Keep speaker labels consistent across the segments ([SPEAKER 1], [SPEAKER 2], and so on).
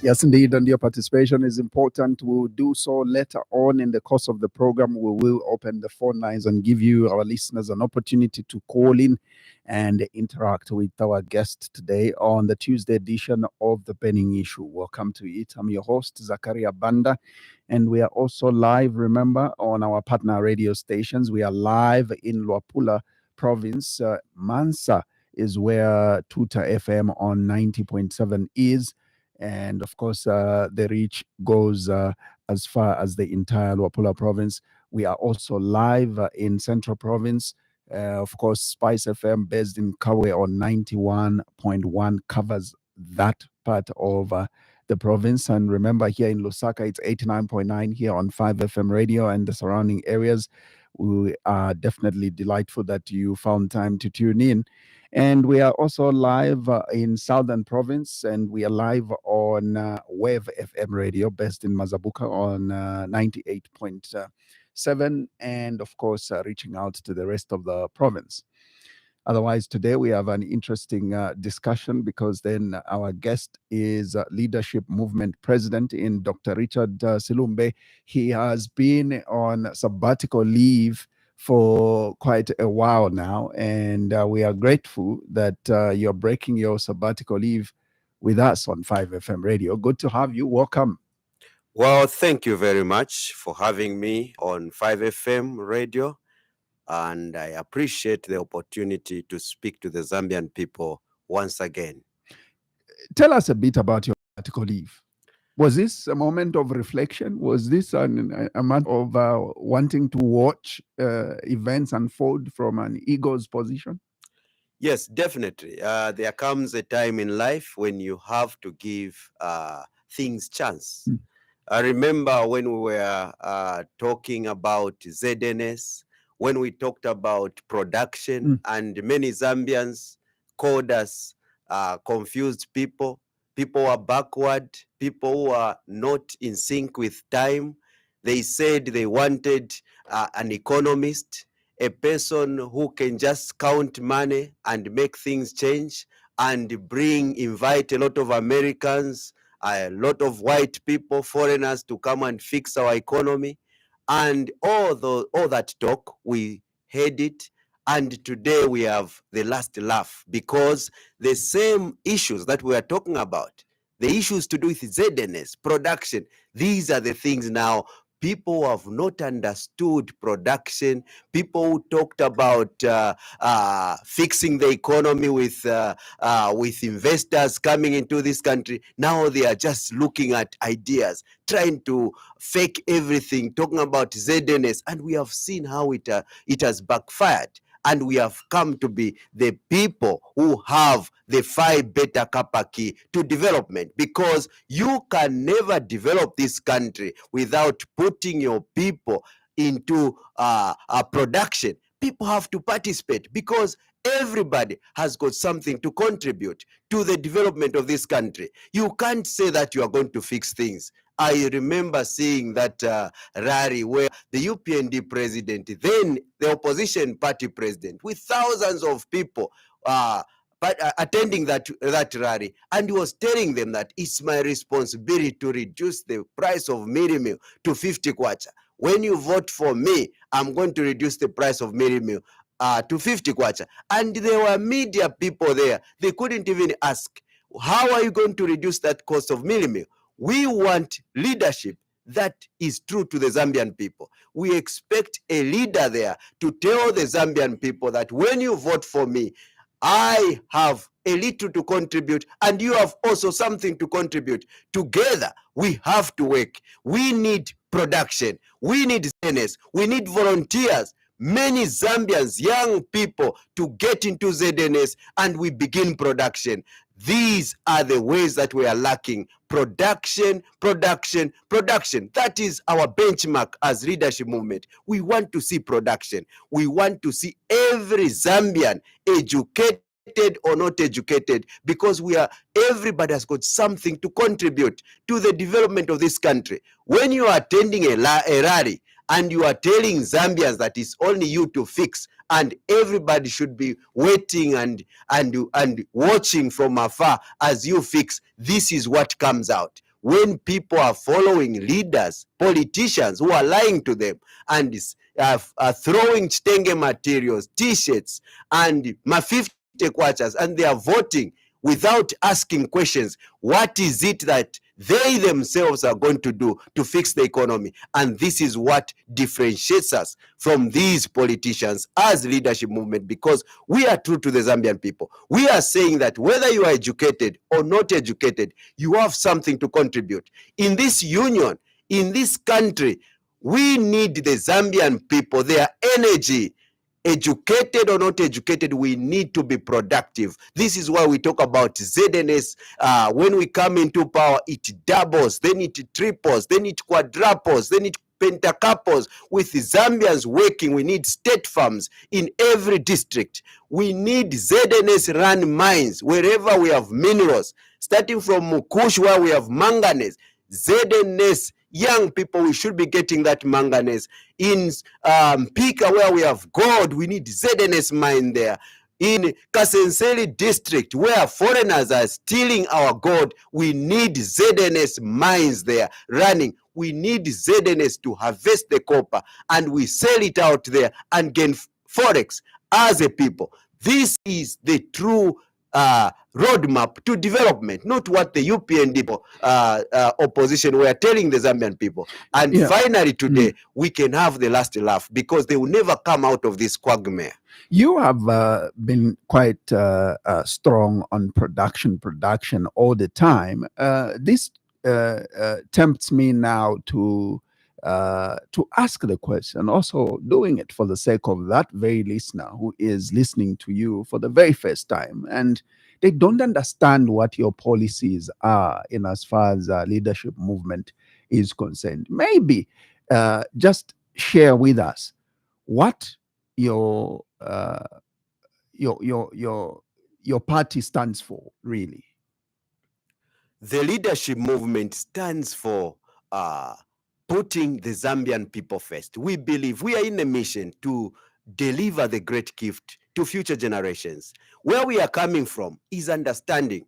[SPEAKER 1] Yes, indeed, and your participation is important. We'll do so later on in the course of the program. We will open the phone lines and give you, our listeners, an opportunity to call in and interact with our guest today on the Tuesday edition of The Burning Issue. Welcome to it. I'm your host, Zachariah Banda, and we are also live, remember, on our partner radio stations. We are live in Luapula province. Mansa is where Tuta FM on 90.7 is. And of course, the reach goes as far as the entire Luapula province. We are also live in Central Province. Of course, Spice FM based in Kawe on 91.1 covers that part of the province. And remember, here in Lusaka, it's 89.9 here on 5FM radio and the surrounding areas. We are definitely delightful that you found time to tune in. And we are also live in Southern Province, and we are live on Wave FM radio based in Mazabuka on 98.7, and of course, reaching out to the rest of the province. Otherwise, today we have an interesting discussion because then our guest is Leadership Movement President in Dr. Richard Silumbe. He has been on sabbatical leave for quite a while now, and we are grateful that you're breaking your sabbatical leave with us on 5FM radio. Good to have you. Welcome.
[SPEAKER 2] Well, thank you very much for having me on 5FM radio. And I appreciate the opportunity to speak to the Zambian people once again.
[SPEAKER 1] Tell us a bit about your sabbatical leave. Was this a moment of reflection? Was this a matter of wanting to watch events unfold from an ego's position?
[SPEAKER 2] Yes, definitely. There comes a time in life when you have to give things chance. I remember when we were talking about ZNS, when we talked about production, and many Zambians called us confused people. People were backward, people who are not in sync with time. They said they wanted an economist, a person who can just count money and make things change and invite a lot of Americans, a lot of white people, foreigners to come and fix our economy. And all that talk, we heard it. And today we have the last laugh because the same issues that we are talking about, the issues to do with ZNS, production, these are the things now people have not understood production. People who talked about fixing the economy with investors coming into this country, now they are just looking at ideas, trying to fake everything, talking about ZNS, and we have seen how it has backfired. And we have come to be the people who have the 5 beta kappa key to development, because you can never develop this country without putting your people into a production. People have to participate because everybody has got something to contribute to the development of this country. You can't say that you are going to fix things. I remember seeing that rally where the UPND president, then the opposition party president, with thousands of people attending that rally, and he was telling them that it's my responsibility to reduce the price of mealie meal to 50 kwacha. When you vote for me, I'm going to reduce the price of mealie meal to 50 kwacha. And there were media people there. They couldn't even ask, how are you going to reduce that cost of mealie meal? We want leadership that is true to the Zambian people. We expect a leader there to tell the Zambian people that when you vote for me, I have a little to contribute and you have also something to contribute. Together, we have to work. We need production. We need ZNS. We need volunteers. Many Zambians, young people, to get into ZNS and we begin production. These are the ways that we are lacking. Production, production, production. That is our benchmark as leadership movement. We want to see production. We want to see every Zambian educated or not educated, because everybody has got something to contribute to the development of this country. When you are attending a rally and you are telling Zambians that it's only you to fix, and everybody should be waiting and watching from afar as you fix, this is what comes out. when people are following leaders, politicians who are lying to them and throwing chitenge materials, t-shirts, and mafifte kwachas, and they are voting without asking questions. What is it that they themselves are going to do to fix the economy? And this is what differentiates us from these politicians as leadership movement, because we are true to the Zambian people. We are saying that whether you are educated or not educated, you have something to contribute. In this union, in this country, we need the Zambian people, their energy. Educated or not educated, we need to be productive. This is why we talk about ZNS. When we come into power, it doubles, then it triples, then it quadruples, then it pentacuples. With Zambians working, we need state farms in every district. We need ZNS run mines wherever we have minerals, starting from Mukush where we have manganese. ZNS young people, we should be getting that manganese. In Pika, where we have gold, we need ZNS mine there. In Kasenseli district, where foreigners are stealing our gold, we need ZNS mines there running. We need ZNS to harvest the copper and we sell it out there and gain forex as a people. This is the true roadmap to development, not what the UPND opposition were telling the Zambian people. And finally today, we can have the last laugh, because they will never come out of this quagmire.
[SPEAKER 1] You have been quite strong on production all the time. This tempts me now to ask the question, also doing it for the sake of that very listener who is listening to you for the very first time, and they don't understand what your policies are in as far as leadership movement is concerned. Maybe just share with us what your party stands for, really.
[SPEAKER 2] The leadership movement stands for putting the Zambian people first. We believe we are in a mission to deliver the great gift to future generations. Where we are coming from is understanding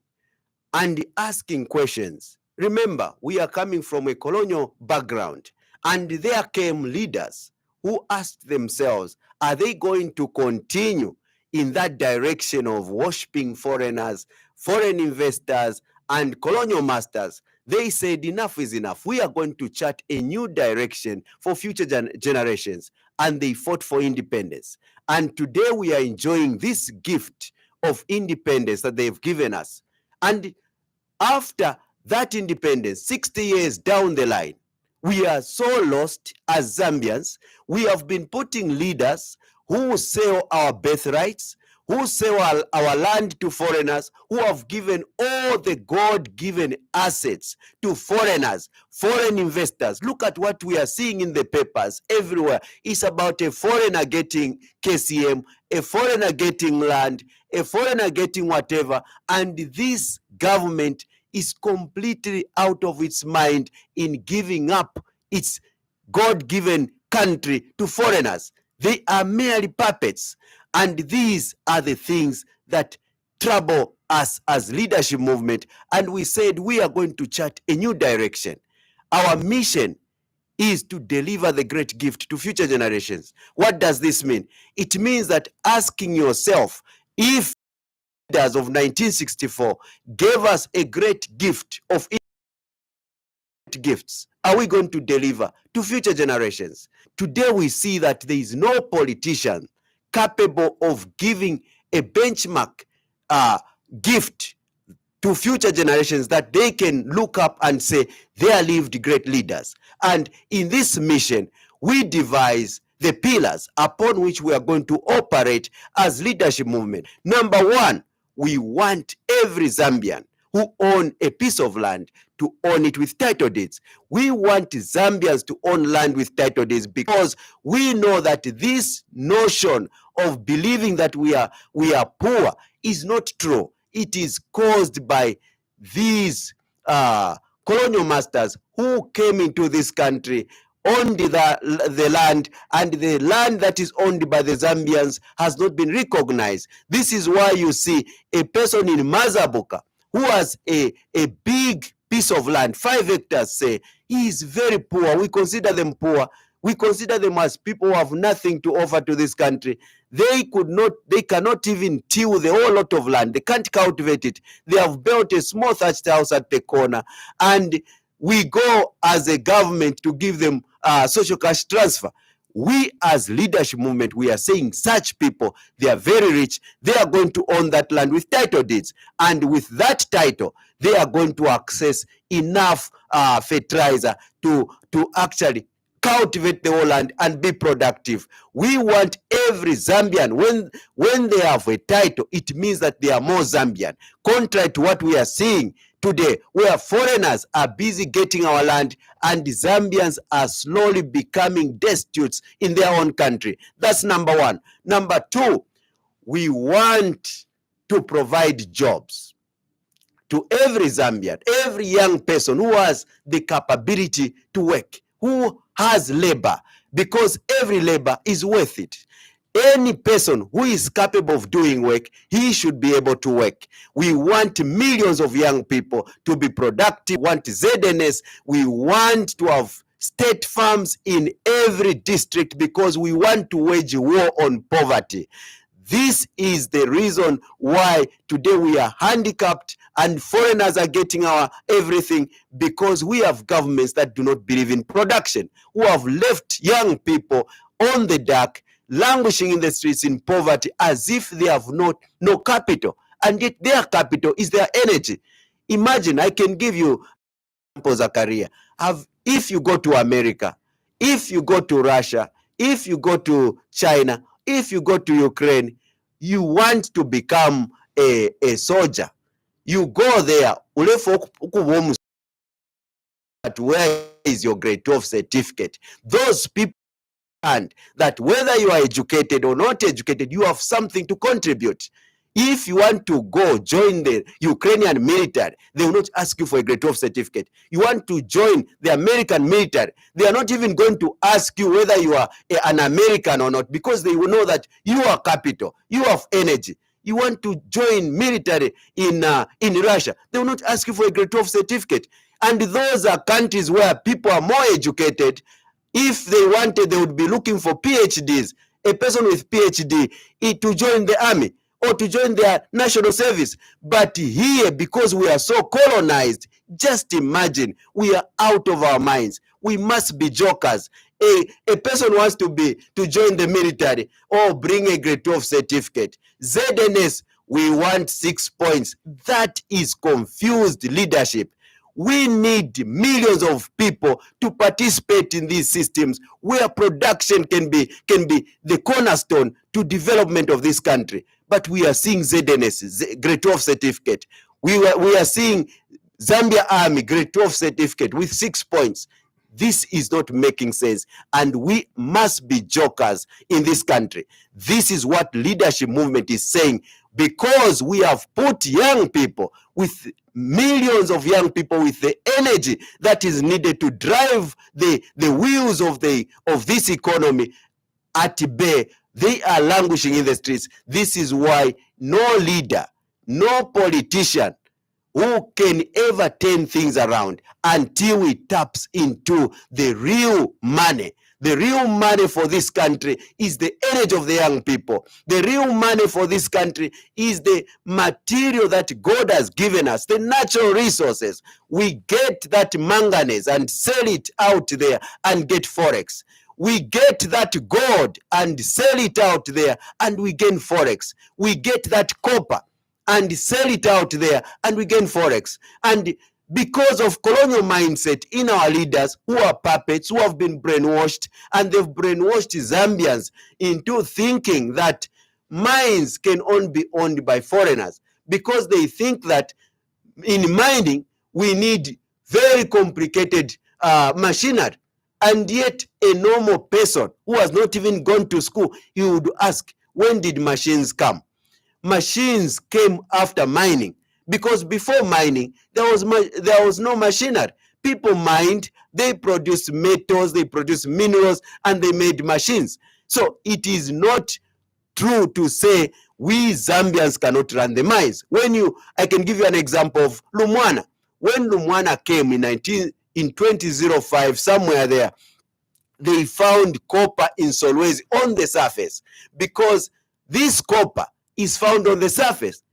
[SPEAKER 2] and asking questions. Remember, we are coming from a colonial background, and there came leaders who asked themselves, are they going to continue in that direction of worshiping foreigners, foreign investors, and colonial masters? They said enough is enough. We are going to chart a new direction for future generations. And they fought for independence. And today we are enjoying this gift of independence that they've given us. And after that independence, 60 years down the line, we are so lost as Zambians. We have been putting leaders who sell our birthrights, who sell our land to foreigners, who have given all the God-given assets to foreigners, foreign investors. Look at what we are seeing in the papers everywhere. It's about a foreigner getting KCM, a foreigner getting land, a foreigner getting whatever, and this government is completely out of its mind in giving up its God-given country to foreigners. They are merely puppets. And these are the things that trouble us as leadership movement. And we said we are going to chart a new direction. Our mission is to deliver the great gift to future generations. What does this mean? It means that asking yourself, if leaders of 1964 gave us a great gift of gifts, are we going to deliver to future generations? Today we see that there is no politician capable of giving a benchmark gift to future generations that they can look up and say they are lived great leaders. And in this mission, we devise the pillars upon which we are going to operate as leadership movement. Number one, we want every Zambian who own a piece of land to own it with title deeds. We want Zambians to own land with title deeds, because we know that this notion of believing that we are poor is not true. It is caused by these colonial masters who came into this country, owned the land, and the land that is owned by the Zambians has not been recognized. This is why you see a person in Mazabuka who has a big piece of land, 5 hectares, say, he is very poor. We consider them poor. We consider them as people who have nothing to offer to this country. They cannot even till the whole lot of land. They can't cultivate it. They have built a small thatched house at the corner, and we go as a government to give them social cash transfer. We as leadership movement, we are saying such people, they are very rich. They are going to own that land with title deeds. And with that title, they are going to access enough fertilizer to actually cultivate the whole land and be productive. We want every Zambian, when they have a title, it means that they are more Zambian. Contrary to what we are seeing today, where foreigners are busy getting our land and Zambians are slowly becoming destitute in their own country. That's number one. Number two, we want to provide jobs to every Zambian, every young person who has the capability to work, who has labor, because every labor is worth it. Any person who is capable of doing work, he should be able to work. We want millions of young people to be productive. We want ZNS. We want to have state farms in every district because we want to wage war on poverty. This is the reason why today we are handicapped and foreigners are getting our everything, because we have governments that do not believe in production, who have left young people on the dark, languishing in the streets in poverty as if they have no capital, and yet their capital is their energy. Imagine, I can give you example, Zachariah. If you go to America, if you go to Russia, if you go to China, if you go to Ukraine, you want to become a soldier. You go there, but where is your grade 12 certificate? Those people understand that whether you are educated or not educated, you have something to contribute. If you want to go join the Ukrainian military, they will not ask you for a grade 12 certificate. You want to join the American military, they are not even going to ask you whether you are an American or not, because they will know that you are capital, you have energy. You want to join military in Russia, they will not ask you for a grade 12 certificate. And those are countries where people are more educated. If they wanted, they would be looking for PhDs, a person with PhD, to join the army or to join their national service. But here, because we are so colonized, just imagine, we are out of our minds. We must be jokers. A person wants to join the military or bring a grade 12 certificate. ZNS, we want 6 points. That is confused leadership. We need millions of people to participate in these systems where production can be the cornerstone to development of this country. But we are seeing ZNS, grade 12 certificate. We are seeing Zambia Army, grade 12 certificate with 6 points. This is not making sense, and we must be jokers in this country. This is what leadership movement is saying, because we have put young people, with millions of young people with the energy that is needed to drive the wheels of this economy at bay. They are languishing in the streets. This is why no leader, no politician who can ever turn things around until he taps into the real money. The real money for this country is the energy of the young people. The real money for this country is the material that God has given us, the natural resources. We get that manganese and sell it out there and get forex. We get that gold and sell it out there and we gain forex. We get that copper and sell it out there and we gain forex. And because of colonial mindset in our leaders, who are puppets, who have been brainwashed, and they've brainwashed Zambians into thinking that mines can only be owned by foreigners, because they think that in mining we need very complicated machinery. And yet a normal person who has not even gone to school, he would ask, when did machines come? Machines came after mining, because before mining there was no machinery. People mined, they produced metals, they produced minerals, and they made machines. So it is not true to say we Zambians cannot run the mines. I can give you an example of Lumwana. when Lumwana came in 2005, somewhere there, they found copper in Solwezi on the surface, because this copper is found on the surface.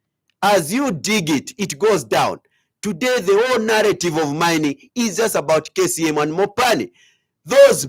[SPEAKER 2] As you dig it, it goes down. Today, the whole narrative of mining is just about KCM and Mopani. Those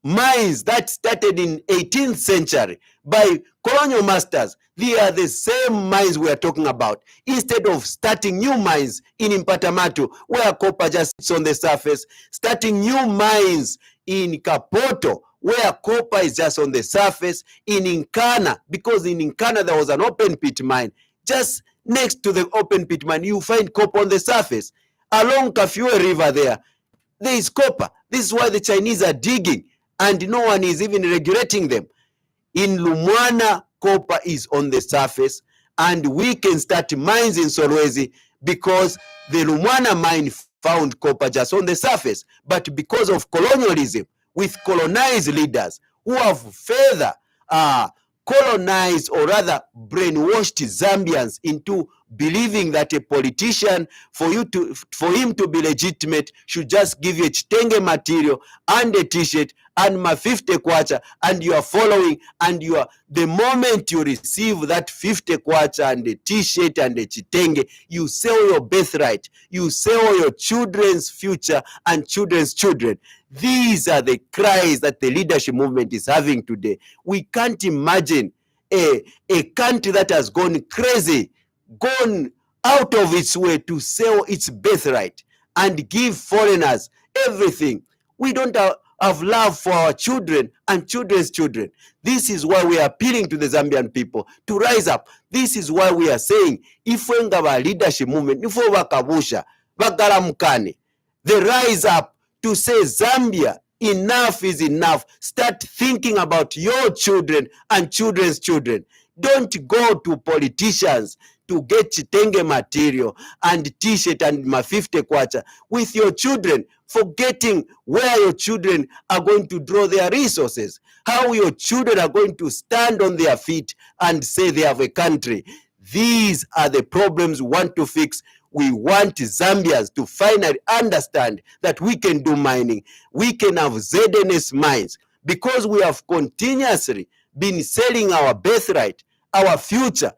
[SPEAKER 2] mines that started in 18th century by colonial masters, they are the same mines we are talking about. Instead of starting new mines in Impatamato, where copper just sits on the surface, starting new mines in Kapoto, where copper is just on the surface, in Nkana, because in Nkana there was an open pit mine. Just next to the open pit mine, you find copper on the surface. Along Kafue River there is copper. This is why the Chinese are digging, and no one is even regulating them. In Lumwana, copper is on the surface, and we can start mines in Solwezi because the Lumwana mine found copper just on the surface. But because of colonialism, with colonized leaders who have further colonized, or rather brainwashed Zambians into believing that a politician, for him to be legitimate, should just give you a chitenge material and a t-shirt and ma 50 kwacha, and you are following, and you are, the moment you receive that 50 kwacha and a t-shirt and a chitenge, you sell your birthright, you sell your children's future and children's children. These are the cries that the leadership movement is having today. We can't imagine a country that has gone crazy, gone out of its way to sell its birthright and give foreigners everything. We don't have love for our children and children's children. This is why we are appealing to the Zambian people to rise up. This is why we are saying, if we have a leadership movement, if we wakabusha, bagaramukane, they rise up to say, Zambia, enough is enough. Start thinking about your children and children's children. Don't go to politicians to get chitenge material and t-shirt and ma 50 kwacha with your children, forgetting where your children are going to draw their resources, how your children are going to stand on their feet and say they have a country. These are the problems we want to fix. We want Zambians to finally understand that we can do mining. We can have ZNS mines, because we have continuously been selling our birthright, our future,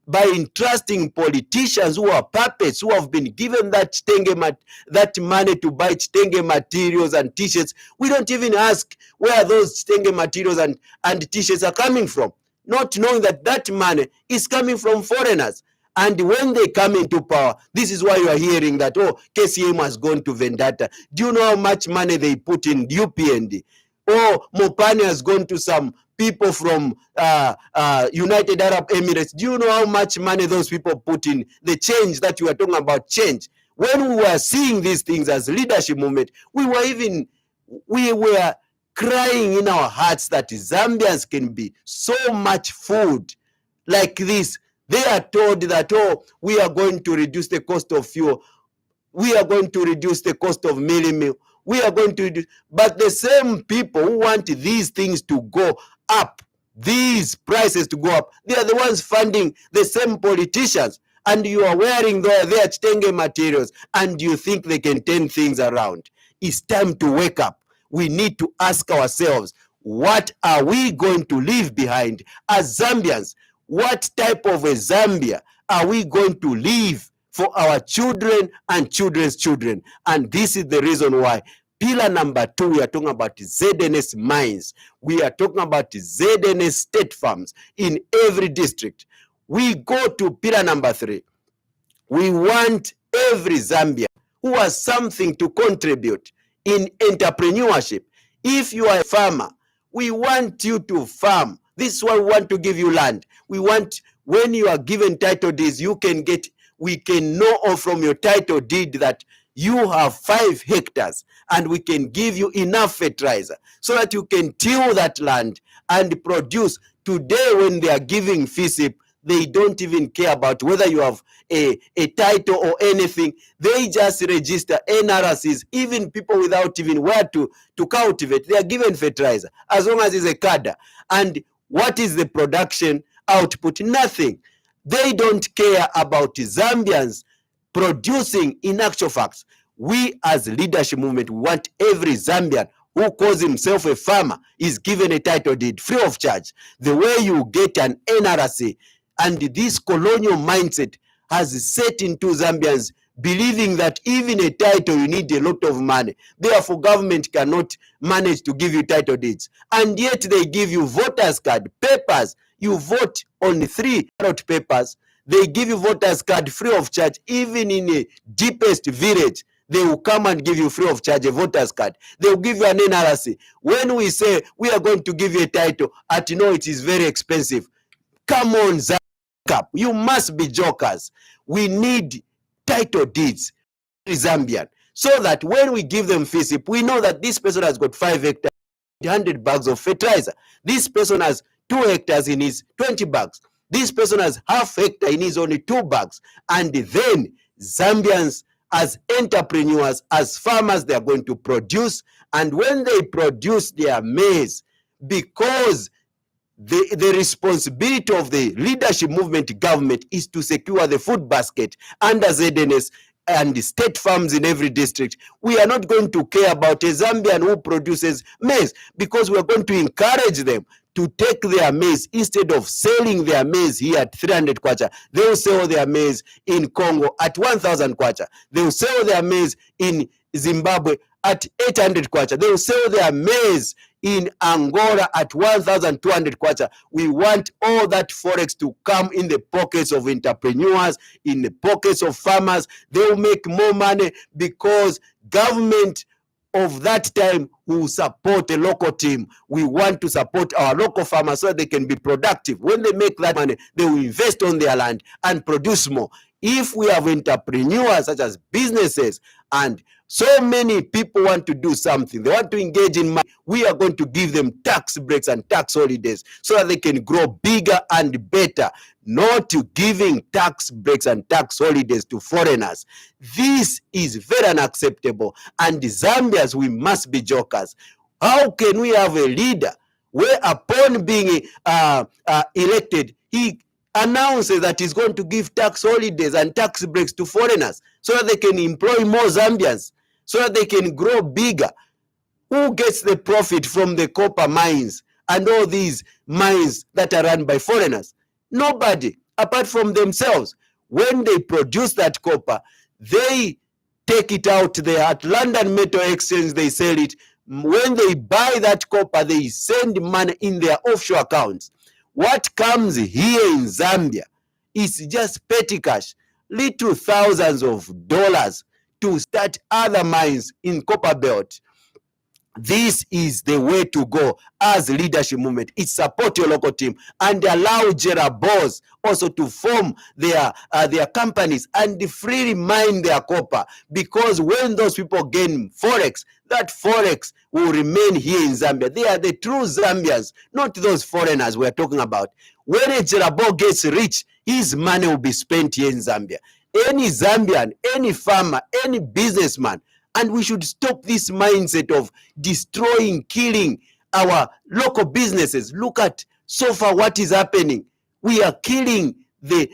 [SPEAKER 2] by entrusting politicians who are puppets, who have been given that money to buy chitenge materials and t-shirts. We don't even ask where those chitenge materials and t-shirts are coming from, not knowing that that money is coming from foreigners. And when they come into power, this is why you are hearing that, oh, KCM has gone to Vendetta. Do you know how much money they put in UPND? Oh, Mopani has gone to some people from United Arab Emirates. Do you know how much money those people put in the change that you are talking about, change? When we were seeing these things as leadership movement, we were crying in our hearts that Zambians can be so much food like this. They are told that, oh, we are going to reduce the cost of fuel. We are going to reduce the cost of meal. We are going to reduce. But the same people who want these things to go up, these prices to go up, they are the ones funding the same politicians. And you are wearing their chitenge materials, and you think they can turn things around. It's time to wake up. We need to ask ourselves, what are we going to leave behind as Zambians? What type of a Zambia are we going to leave for our children and children's children? And this is the reason why pillar number 2, we are talking about ZNS mines. We are talking about ZNS state farms in every district. We go to pillar number 3. We want every Zambian who has something to contribute in entrepreneurship. If you are a farmer, we want you to farm. This is why we want to give you land. We want, when you are given title deeds, we can know from your title deed that you have 5 hectares, and we can give you enough fertilizer so that you can till that land and produce. Today, when they are giving FISIP, they don't even care about whether you have a title or anything. They just register NRCs, even people without even where to cultivate. They are given fertilizer as long as it's a cadre. And what is the production output? Nothing. They don't care about Zambians producing. In actual facts, we as leadership movement, we want every Zambian who calls himself a farmer is given a title deed free of charge. The way you get an NRC, and this colonial mindset has set into Zambians believing that even a title you need a lot of money. Therefore, government cannot manage to give you title deeds. And yet they give you voters card, papers. You vote on 3 ballot papers. They give you voters card free of charge. Even in a deepest village, they will come and give you free of charge a voters card. They will give you an NRC. When we say we are going to give you a title, it is very expensive. Come on, Zap. You must be jokers. We need title deeds, Zambian, so that when we give them FISIP, we know that this person has got 5 hectares, 100 bags of fertilizer. This person has 2 hectares in his 20 bags. This person has half hectare in his only 2 bags. And then Zambians, as entrepreneurs, as farmers, they are going to produce. And when they produce their maize, because the responsibility of the leadership movement government is to secure the food basket under ZNS and the state farms in every district. We are not going to care about a Zambian who produces maize, because we are going to encourage them to take their maize. Instead of selling their maize here at 300 kwacha, they will sell their maize in Congo at 1,000 kwacha. They will sell their maize in Zimbabwe at 800 kwacha. They will sell their maize in Angola at 1,200 kwacha. We want all that forex to come in the pockets of entrepreneurs, in the pockets of farmers. They will make more money, because government of that time will support a local team. We want to support our local farmers so that they can be productive. When they make that money, they will invest on their land and produce more. If we have entrepreneurs such as businesses, and so many people want to do something, they want to engage in money, we are going to give them tax breaks and tax holidays so that they can grow bigger and better, not to giving tax breaks and tax holidays to foreigners. This is very unacceptable. And Zambians, we must be jokers. How can we have a leader where upon being elected, he announces that he's going to give tax holidays and tax breaks to foreigners so that they can employ more Zambians, so that they can grow bigger? Who gets the profit from the copper mines and all these mines that are run by foreigners? Nobody, apart from themselves. When they produce that copper, they take it out there at London Metal Exchange, they sell it. When they buy that copper, they send money in their offshore accounts. What comes here in Zambia is just petty cash, little thousands of dollars to start other mines in Copper Belt. This is the way to go as leadership movement. It support your local team and allow Jerabos also to form their companies and freely mine their copper, because when those people gain forex, that forex will remain here in Zambia. They are the true Zambians, not those foreigners we are talking about. When a Jerabo gets rich, his money will be spent here in Zambia. Any Zambian, any farmer, any businessman. And we should stop this mindset of destroying, killing our local businesses. Look at so far what is happening. We are killing the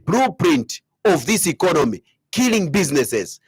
[SPEAKER 2] blueprint of this economy, killing businesses.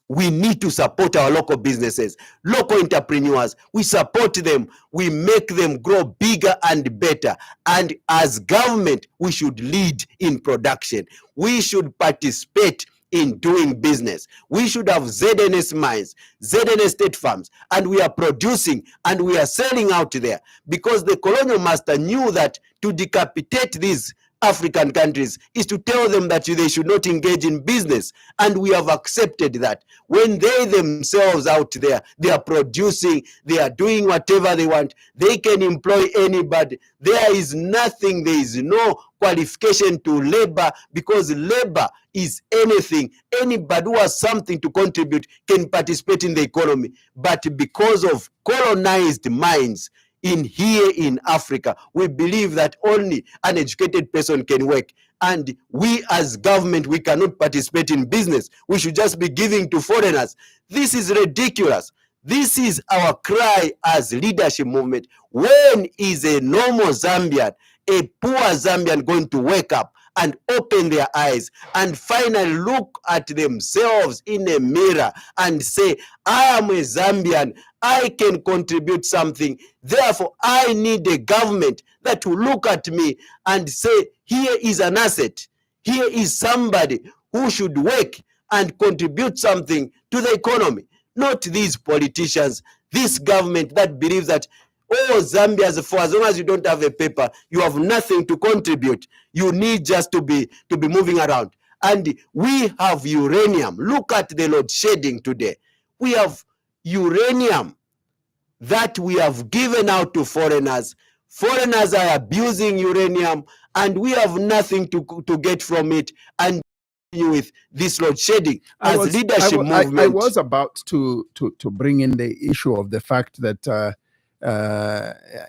[SPEAKER 2] We need to support our local businesses, local entrepreneurs. We support them. We make them grow bigger and better. And as government, we should lead in production. We should participate in doing business. We should have ZNS mines, ZNS state farms, and we are producing and we are selling out there, because the colonial master knew that to decapitate these African countries is to tell them that they should not engage in business. And we have accepted that. When they themselves out there, they are producing, they are doing whatever they want, they can employ anybody. There is nothing, there is no qualification to labor, because labor is anything. Anybody who has something to contribute can participate in the economy. But because of colonized minds, here in Africa, we believe that only an educated person can work. And we as government, we cannot participate in business. We should just be giving to foreigners. This is ridiculous. This is our cry as leadership movement. When is a normal Zambian, a poor Zambian, going to wake up and open their eyes and finally look at themselves in a mirror and say, I am a Zambian, I can contribute something. Therefore, I need a government that will look at me and say, here is an asset. Here is somebody who should work and contribute something to the economy. Not these politicians, this government that believes that, oh, Zambians, for as long as you don't have a paper, you have nothing to contribute. You need just to be moving around. And we have uranium. Look at the load shedding today. We have uranium that we have given out to foreigners. Foreigners are abusing uranium, and we have nothing to get from it. And with this load shedding as leadership movement.
[SPEAKER 1] I was about to bring in the issue of the fact that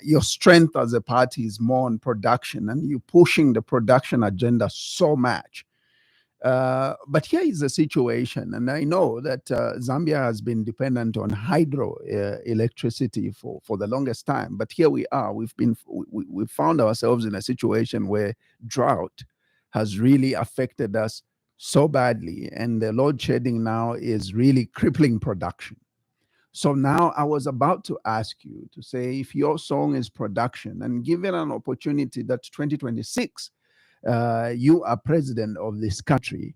[SPEAKER 1] your strength as a party is more on production, and you're pushing the production agenda so much. But here is the situation, and I know that Zambia has been dependent on hydro electricity for the longest time. But here we are. We've found ourselves in a situation where drought has really affected us so badly, and the load shedding now is really crippling production. So now I was about to ask you to say, if your song is production, and given an opportunity that 2026 you are president of this country,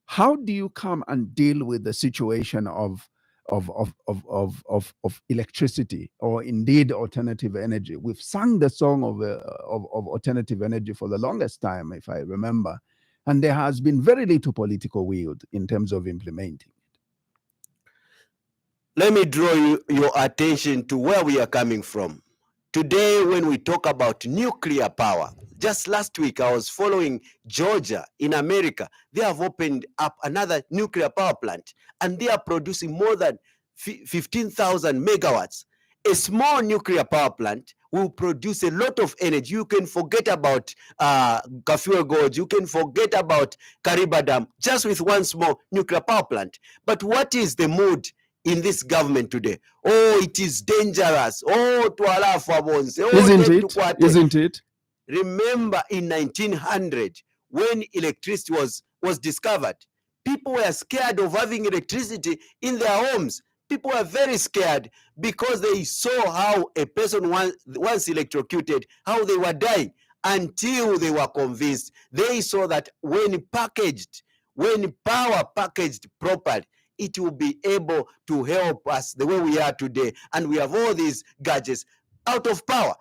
[SPEAKER 1] how do you come and deal with the situation of electricity, or indeed alternative energy? We've sung the song of alternative energy for the longest time, if I remember, and there has been very little political will in terms of implementing it.
[SPEAKER 2] Let me draw your attention to where we are coming from. Today, when we talk about nuclear power, just last week I was following Georgia in America. They have opened up another nuclear power plant, and they are producing more than 15,000 megawatts. A small nuclear power plant will produce a lot of energy. You can forget about Kafue Gorge, you can forget about Kariba Dam, just with one small nuclear power plant. But what is the mood in this government today? Oh, it is dangerous. Oh, twala fabonse. Oh,
[SPEAKER 1] Isn't it?
[SPEAKER 2] Remember in 1900, when electricity was discovered, people were scared of having electricity in their homes. People were very scared because they saw how a person once electrocuted, how they were dying, until they were convinced. They saw that when power packaged properly, it will be able to help us the way we are today. And we have all these gadgets out of power.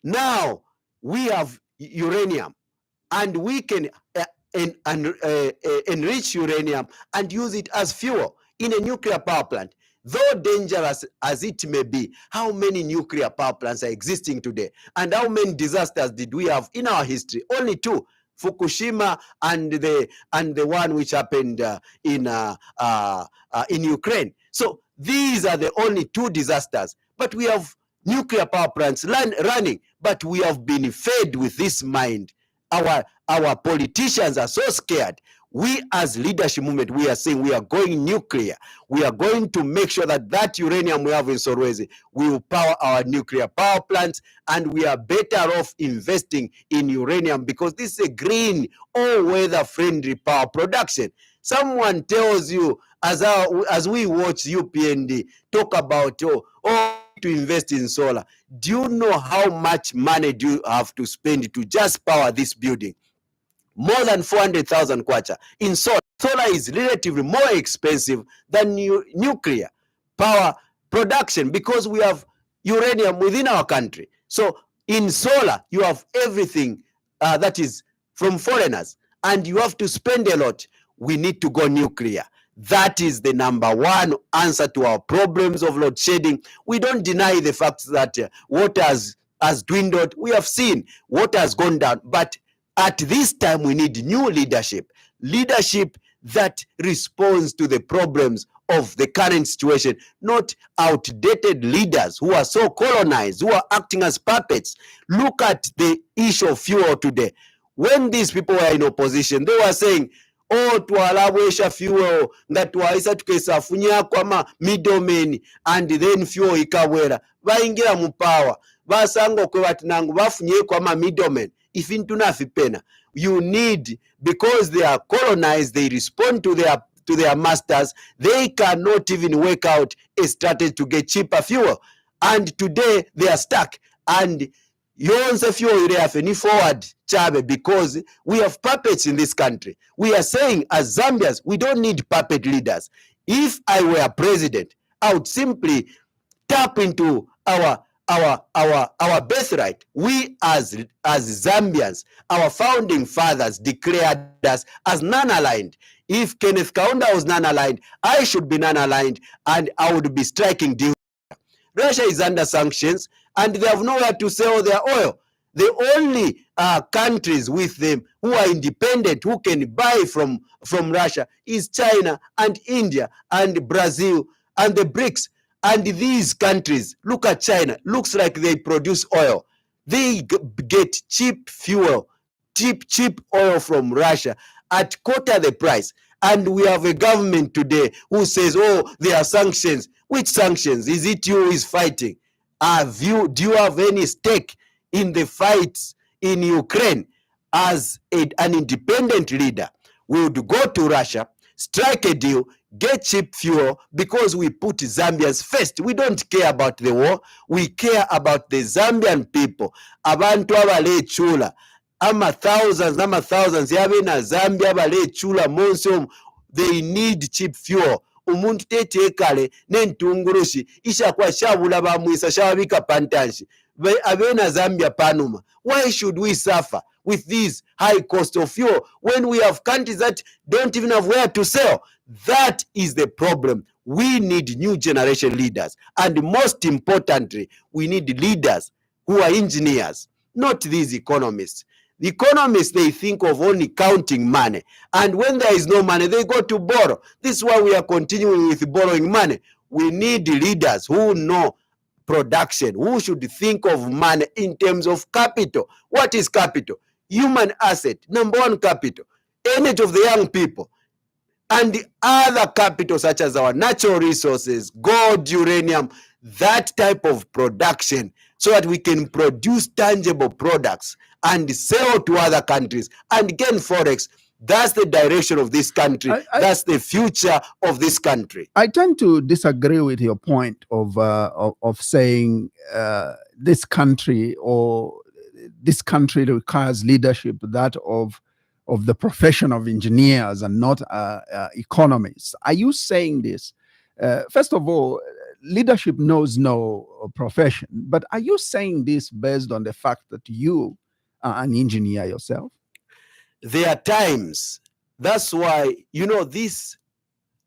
[SPEAKER 2] Now we have uranium, and we can enrich uranium and use it as fuel in a nuclear power plant. Though dangerous as it may be, how many nuclear power plants are existing today? And how many disasters did we have in our history? Only two. Fukushima and the one which happened in Ukraine. So these are the only two disasters. But we have nuclear power plants running, but we have been fed with this mind. Our politicians are so scared. We as leadership movement, we are saying we are going nuclear. We are going to make sure that uranium we have in Solwezi will power our nuclear power plants, and we are better off investing in uranium because this is a green, all-weather friendly power production. Someone tells you, as we watch UPND talk about, to invest in solar. Do you know how much money do you have to spend to just power this building? More than 400,000 kwacha in solar. Solar is relatively more expensive than nuclear power production because we have uranium within our country. So in solar, you have everything that is from foreigners, and you have to spend a lot. We need to go nuclear. That is the number one answer to our problems of load shedding. We don't deny the fact that water has dwindled. We have seen water has gone down, but at this time, we need new leadership that responds to the problems of the current situation, not outdated leaders who are so colonized, who are acting as puppets. Look at the issue of fuel today. When these people were in opposition, they were saying, oh, twalabwesha fuel nga twaisa tukesafunya kwama middlemen, and then fuel ikabwera bayingira mu power basanga okwe bati nangu bafunye kwama middlemen ifintu nafi pena. you need, because they are colonized, they respond to their masters, they cannot even work out a strategy to get cheaper fuel. And today they are stuck. And yonse fuel have any forward chabe, because we have puppets in this country. We are saying as Zambians, we don't need puppet leaders. If I were president, I would simply tap into our birthright. We as Zambians, our founding fathers declared us as non-aligned. If Kenneth Kaunda was non-aligned, I should be non-aligned, and I would be striking deals. Russia is under sanctions, and they have nowhere to sell their oil. The only countries with them who are independent, who can buy from Russia, is China and India and Brazil and the BRICS. And these countries, look at China, looks like they produce oil. They get cheap fuel, cheap oil from Russia at quarter the price. And we have a government today who says, oh, there are sanctions. Which sanctions? Is it you who is fighting? Do you have any stake in the fights in Ukraine? As an independent leader, we would go to Russia, strike a deal, get cheap fuel, because we put Zambians first. We don't care about the war. We care about the Zambian people. Abantu abalechula, thousands yabe na Zambia abalechula monsom, they need cheap fuel. Umuntu tetekale n'entungurushi ishakuwa shabula bamwisa shabika pantanshi abena Zambia panuma. Why should we suffer with this high cost of fuel when we have countries that don't even have where to sell? That is the problem. We need new generation leaders, and most importantly, we need leaders who are engineers, not these economists. The economists, they think of only counting money, and when there is no money, they go to borrow. This is why we are continuing with borrowing money. We need leaders who know production, who should think of money in terms of capital. What is capital? Human asset, number one capital, energy of the young people, and the other capital such as our natural resources, gold, uranium, that type of production, so that we can produce tangible products and sell to other countries and gain forex. That's the direction of this country. That's the future of this country.
[SPEAKER 1] I tend to disagree with your point of saying this country requires leadership, that of the profession of engineers and not economists. Are you saying this? First of all, leadership knows no profession, but are you saying this based on the fact that you are an engineer yourself?
[SPEAKER 2] There are times. That's why, this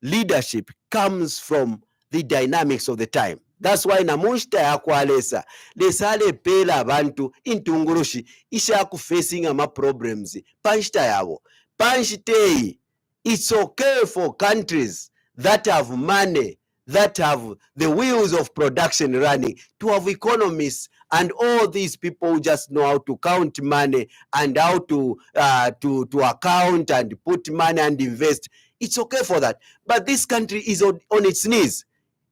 [SPEAKER 2] leadership comes from the dynamics of the time. That's why namushita yakwalesa lesale pela abantu intungurushi ishaku facing ama problems panshita yabo panshitei. It's okay for countries that have money, that have the wheels of production running, to have economists and all these people who just know how to count money and how to account and put money and invest. It's okay for that. But this country is on its knees.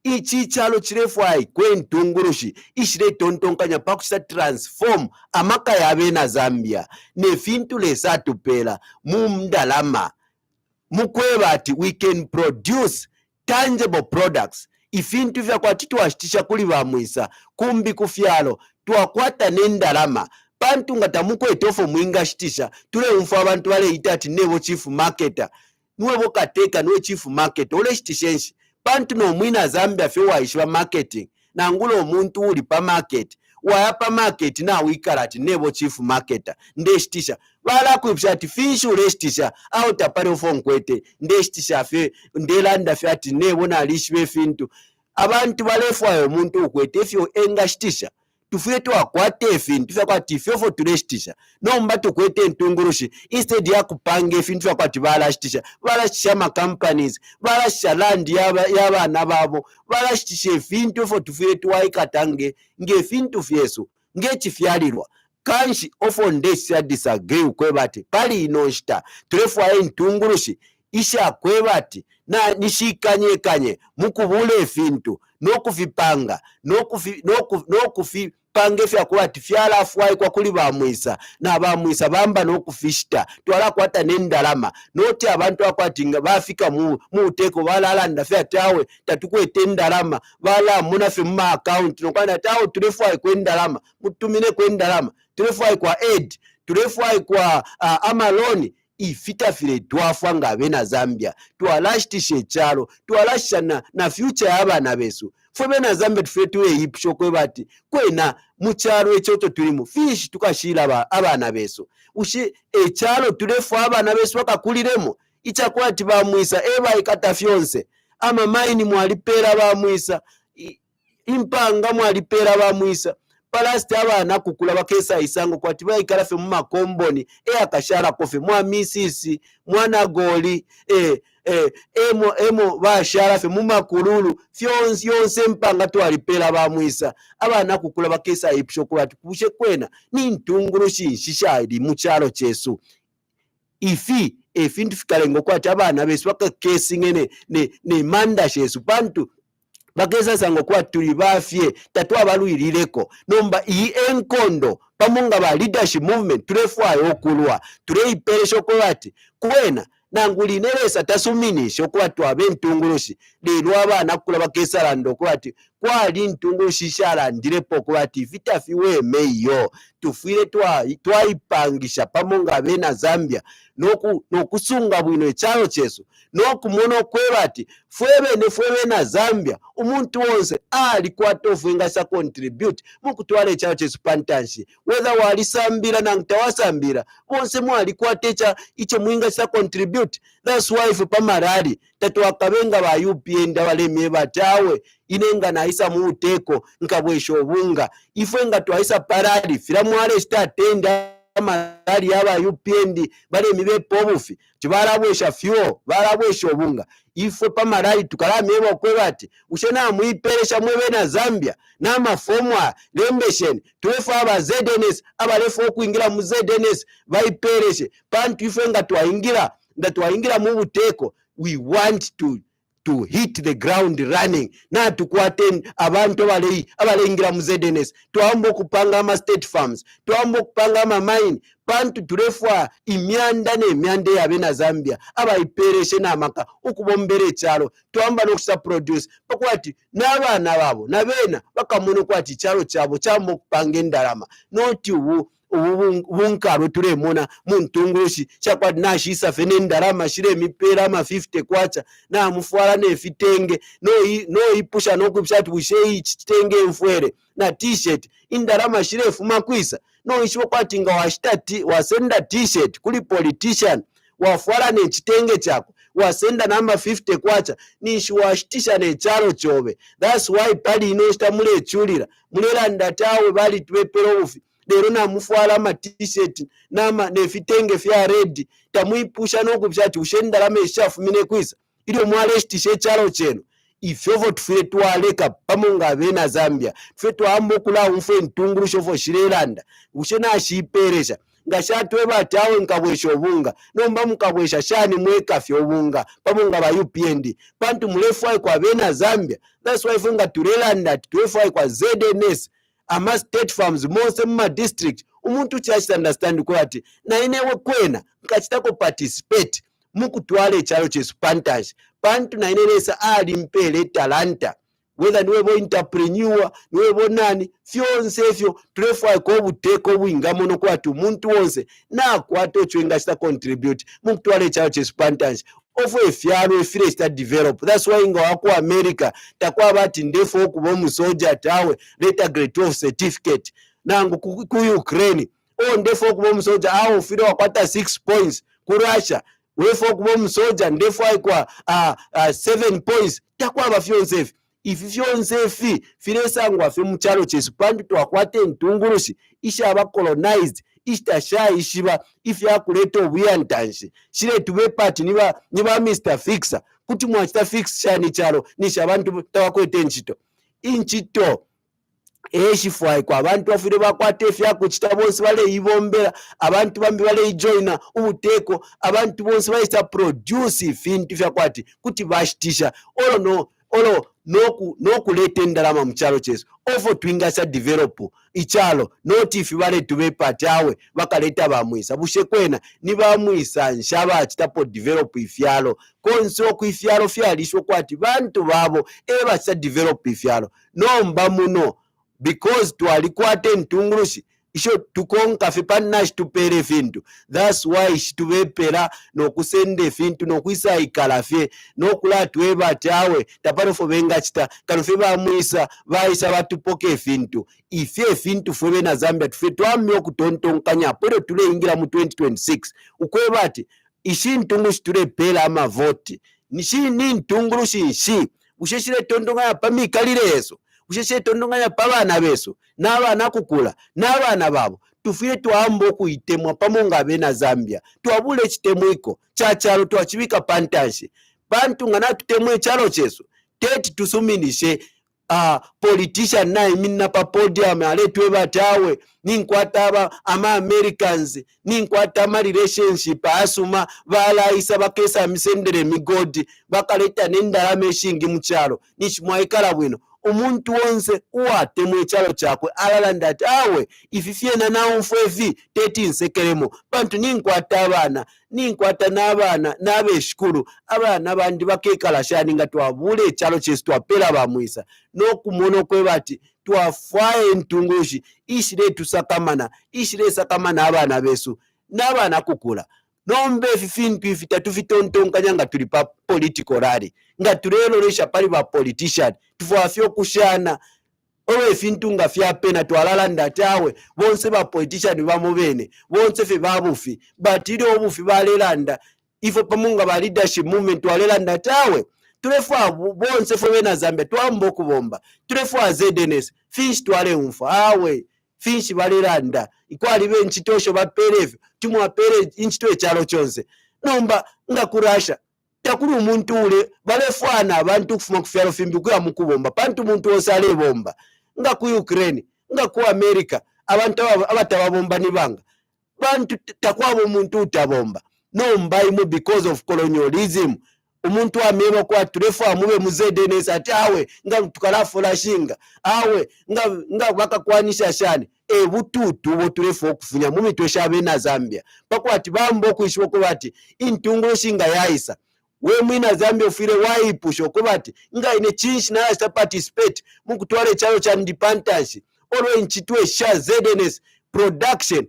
[SPEAKER 2] Ichi chalo chirefwai kwentungurushi ishire tontonkanya pakuchita transform amaka yabe na Zambia nefintu lesatupela mumdalama mukweba ati we can produce tangible products. Ifintu vyakwati tuwashitisha kuli bamwisa kumbi kufyalo tuwakwata nendalama pantu ngatamuko etofo mwingashitisha tule umfu abantu wale itati nebo chief marketer nuwebo kateka nuwe chief marketer ole shitishenshi pantu no mwina Zambia fe waishwa marketing na ngulo omuntu uli pa market wayapa market na wikarati nebo chief marketer ndeshitisha wala kuipshati fishu leshitisha au tapare ufonkwete ndeshitisha fe ndelanda fe ati nebo na alishwe fintu abantu balefwayo omuntu ukwete efyo engashitisha tufuye twakwate efintu tufyakwati ifyofo tuleshitisha nomba tukwete entungurushi instead ya kupanga efintu twakwati balashitisha ma companies balashisha land y'abana babo balashitisha efintu efo tufuye tuwaikatange ngefintu fyesu ngechifyalirwa kanshi ofo ndesha disagree ukwebati pali inoshita tulefwayo entungurushi isha kwebati na nishikanye mukubule efintu nokufipanga pange fyakuba fyala afwayi kwa kuli bamwisa n'abamwisa bamba n'okufishita twala kwata n'endalama noti abantu akwati nga bafika mu uteko balalanda fya tawe tatukwete endalama balamuna ffe mu account nokwana tawe tulefwayi kwendalama mutumine kwendalama tulefwayi kwa aid tulefwayi kwa amaloni ifitafire twafwa ng'abe na Zambia twalashitisha ekyalo twalashisha na future y'abaana besu ffe bena Zambia tufe tuweyipisha okwebati kwena mu kyalo ekyoto tulimu fishi tukashira abaana besu ushi ekyalo tulefu abaana besu bakakuliremu ichakwati bamwisa ebaikata fyonse amamaini mwalipera bamwisa impanga mwalipera bamwisa palasiti abaana kukula bakesa isango kwati baikala ffe mu makomboni akashara kofe mwa misisi mwanagoli emo bashara ffe mu makululu yonse empanga twalipera bamwisa abaana kukula bakesa ipisho kwati kushe kwena ni ntunguru shinshishali mu kyalo kyesu ifi efintu fikalengo kwati abaana besu bakakesingene ne manda shesu pantu bageza sango kwa tuli bafye tatwa balwirireko nomba iyi enkondo pamunga ba leadership movement tulefwayo okulwa tuleiperesho kwati kwena nanguli neresa tasuminisho kwati abentungulushi lero abaana kula bakesalando kwati kwali ntungulushi shalandirepo kwati vitafiwe meyo tufire twaipangisha pamunga bena Zambia nokusunga bwino ekyalo kyesu nokumona kwebati fwebe na Zambia umuntu wonse alikwata ofwenga sa contribute mukutwala ekyalo kyesu pantanshi whether walisambira nangtawasambira bonse mwalikwata iche mwinga sa contribute. That's why ife pamarali tatwakabenga ba UPN dabalemye batawe inenga naisa mu uteko nkabwesho obunga ife nga twaisa parali firamwale statenda marali yaba UPN balemi bepobufi tibalabwesha fyo balabwesha obunga ife pamarali tukalamyebo okwebati ushena muiperesha mwebe na Zambia n'amafomwa lembeshen twefa aba ZNS abalefu okuingira mu ZNS baipereshe pantu ife nga twaingira mu buteko. We want to hit the ground running na tukwate abantu abaleingira mu ZNS twamba okupanga ama state farms twamba okupanga ama mine pantu tulefwa imyanda n'emyanda yabe na Zambia abayipereshe n'amaka okubombera ekyalo twamba n'okusa produce pakwati n'abaana babo nabena bakamuno kwati kyalo kyabo kyamba okupanga endalama noti ubunkaro tulemona muntungulushi chakwati nashisa fene ndalama shire emipera ama 50 kwacha na mufwala nefitenge no ipusha no kubishati bushe kitenge mfwere na t-shirt indalama shire fuma kwisa no ishibo kwati nga washtati wasenda t-shirt kuli politician wafwala ne kitenge chako wasenda namba 50 kwacha nishi washitisha ne chalo chobe. That's why pali inoshita mule chulira mulera ndatawe bali twepero ufi lero namufwala ama t-shirt nama nefitenge fya red tamuipusha nokubishati ushendalama eshafumine kwisa ilio mwaleshitishe chalo cheno ifevo tufire twaleka pamunga bena Zambia tufe twamba okula umfe ntunguru shofo shirelanda ushena ashiperesha ngashatwe batawe nkabwesha obunga nomba mukabwesha shani mweka fyo obunga pamunga ba UPND pantu mulefwa kwa bena Zambia. That's why funga turelanda tuefwa kwa ZNS ama state farms mose mma district umuntu chachita understand kwati na inewe kwena nkachitako participate mukutwala ekyalo kyesu pantash pantu na inelesa ali mpele talanta whether niwebo entrepreneur niwebo nani fyonse fyo tulefwa ko buteko bwingamo no kwati umuntu wonse na kwato chwenga chita contribute mukutwala ekyalo kyesu pantash ofo efyalo efire sta develop. That's why ngo wako America takwa bati ndefo okuba omusoja tawe later grade 12 certificate nangu ku Ukraine ndefo okuba omusoja aho fire wakwata 6 points ku Russia wefo okuba omusoja ndefo aikwa 7 points takwa bafyonse ifi fyonse fire sangwa fe mu kyalo kyesu pantu twakwate ntungulushi isha aba colonized ishtasha ishiba ifya kuleta obuyantanshi shire tube party niba Mr Fixer kuti mwachita fix shani chalo nisha abantu tawakwete inchito eshifwai kwa abantu bafire bakwate fya kuchita bonse bale ibombera abantu bambi bale ijoina ubuteko abantu bonse baita produce fintu fya kwati kuti bashitisha olo n'okuleeta endalama mu kyalo kyesu ofo twingasa develop ikyalo noti ife baleetu bepatyawe bakaleeta bamwisa bushekwena ni bamwisa nshaba kitapo develop ifyalo konso okwifyalo fyalisho kwati bantu babo bakita develop ifyalo nomba muno because twalikwata entungulushi isho tukonka fe pannashi tupere fintu. That's why shitubepera nokusende fintu nokwisa ikala fe nokula tweba tawe taparo fo benga chita kanofe bamwisa baisa batupoke fintu ife fintu fwe na Zambia tufe twamyo kutontonkanya pero tule ingira mu 2026 ukweba ati ishi ntungulushi tulepera amavoti nishi ni ntungulushi nshi usheshire tontonganya pamikalirezo usheshe tondonganya pabana beso n'abana kukula n'abana babo tufire twamba okuyitemwa pamonga abena Zambia twabule ekitemu iko kyakyalo twakibika pantanshi bantu nga natutemu ekyalo kyeso teti tusuminishe politician naye minna pa podium aletwe batawe ninkwata ama Americans ninkwata ama relationship asuma balaisa bakesa misendere migodi bakaleta nendalama eshingi mu kyalo nikimwaikala bwino omuntu wonse uwatemu ekyalo kyakwe alalanda ati awe ififyena nawo nfwevi teti nsekeremo bantu ninkwata abaana ninkwata n'abaana n'abeshukulu abaana bandi bakekalashani nga twabule ekyalo kyesu twapera bamwisa n'okumona okweba ati twafwaye entungulushi ishire tusakamana ishire sakamana abaana besu n'abaana kukula nombe fifintu ifita tufitontonkanya nga tuli pa political rally nga tulelolesha pali ba politician tufafyo kushana owe fintu nga fyapena twalalanda tawe bonse ba politician bamubene bonse fe babufi batiri obufi balelanda ifo pamunga ba leadership movement twalelanda tawe tulefa bonse fo bena Zambia twamba okubomba tulefa ZNS fish twale umfa awe fish balelanda ikwali benchitosho baperevu timwapere inchito ekyalo kyonse nomba nga kurasha takuri umuntu ule balefwana abantu kufuma kufyalo fimbi kuya mukubomba pantu muntu osale bomba nga ku Ukraine nga ku America abantu abatababomba nibanga bantu takwabo umuntu utabomba nomba imu because of colonialism umuntu ameba kwa tulefa mube muzedenesa ati awe nga tukalafula shinga awe nga bakakwanisha shani bututu botulefa okufunya mu mitwe abena Zambia pakwati bambo okuishwa ko bati intungulushi nga yaisa we mwina Zambia ufire waipusha ko bati nga ine chinshi na ya participate mu kutwala ekyalo kya independence olwe nchitwe sha ZNS production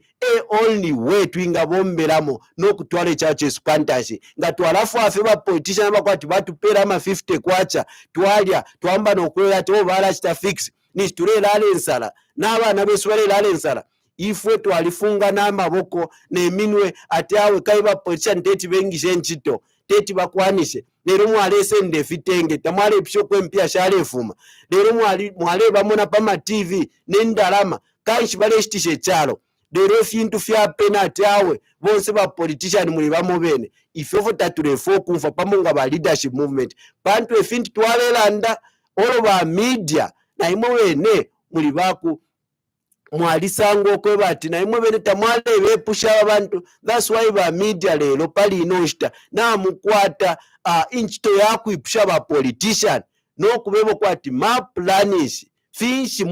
[SPEAKER 2] only way twinga bomberamo n'okutwala ekyalo kyesu pantashi nga twalafu afe ba politician bakwati batupera ama 50 kwacha twalya twamba n'okulela ati obala kita fix nishitulera alensala n'abaana besu balera alensala ifwe twalifunga n'amaboko n'eminwe ati awe kaiba politician teti bengishe enchito teti bakwanishe lero mwalese ndefitenge tamwale episho kwempya shalefuma lero mwale bamona pama TV n'endalama kanshi baleshitishe ekyalo lero fintu fya penalty awe bonse ba politician muli bamubene ifevo tatulefo kumfa pamonga ba leadership movement bantu efintu twalelanda olo ba media na imwe wene muli baku mwalisango okweba ati na imwe bene tamwale bepusha abantu. That's why ba media lero pali inoshita na mukwata inchito yakwipusha ba politician no kubebo kwati maplanish finshi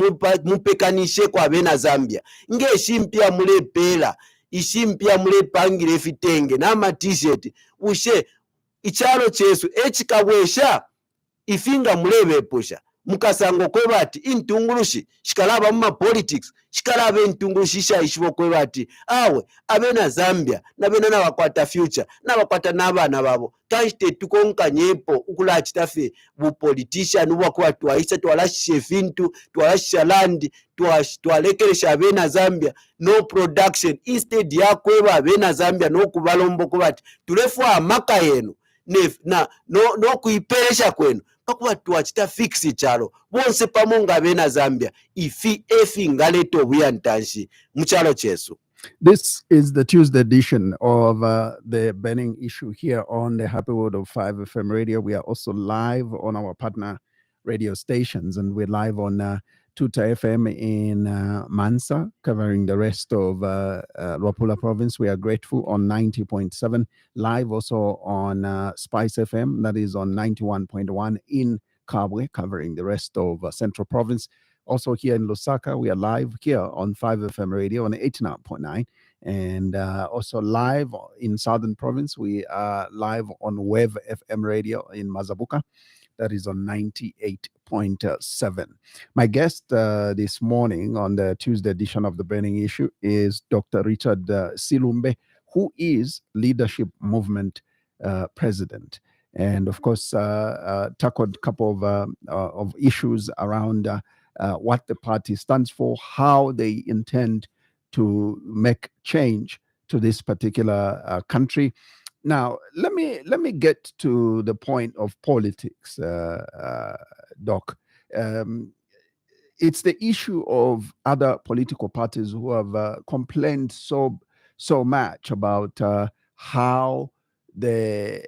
[SPEAKER 2] mupekanishe kwa bena Zambia ngeshimpya mule pela ishimpya mule pangire fitenge na ma t-shirt ushe ichalo chesu echikabwesha ifinga mulebe pusha mukasango kweba ati intungulushi shikalaba mu politics shikalaba intungulushi ishayishibo kweba ati awe abena Zambia nabena nabakwata future nabakwata n'abana babo kashite tukonka nyepo ukula chitafe bu politician ubakwa twaisa twalashe fintu twalasha land twalekeresha abena Zambia no production instead ya kweba abena Zambia no kubalombo kubati tulefu amaka yenu no kuiperesha kwenu pakuba twachita fix ichalo bonse pamonga bena Zambia efi ngaleto obuyantanshi mu kyalo kyesu.
[SPEAKER 1] This is the Tuesday edition of the burning issue here on the Happy World of 5 FM radio. We are also live on our partner radio stations, and we're live on Tuta FM in Mansa, covering the rest of Luapula province. We are grateful on 90.7, live also on Spice FM, that is on 91.1 in Kabwe, covering the rest of Central Province. Also here in Lusaka, we are live here on 5FM radio on 89.9. And also live in Southern Province, we are live on Wave FM radio in Mazabuka. That is on 98.7. My guest this morning on the Tuesday edition of The Burning Issue is Dr. Richard Silumbe, who is Leadership Movement president. And of course, tackled a couple of issues around what the party stands for, how they intend to make change to this particular country. Now, let me get to the point of politics, Doc. It's the issue of other political parties who have complained so much about how the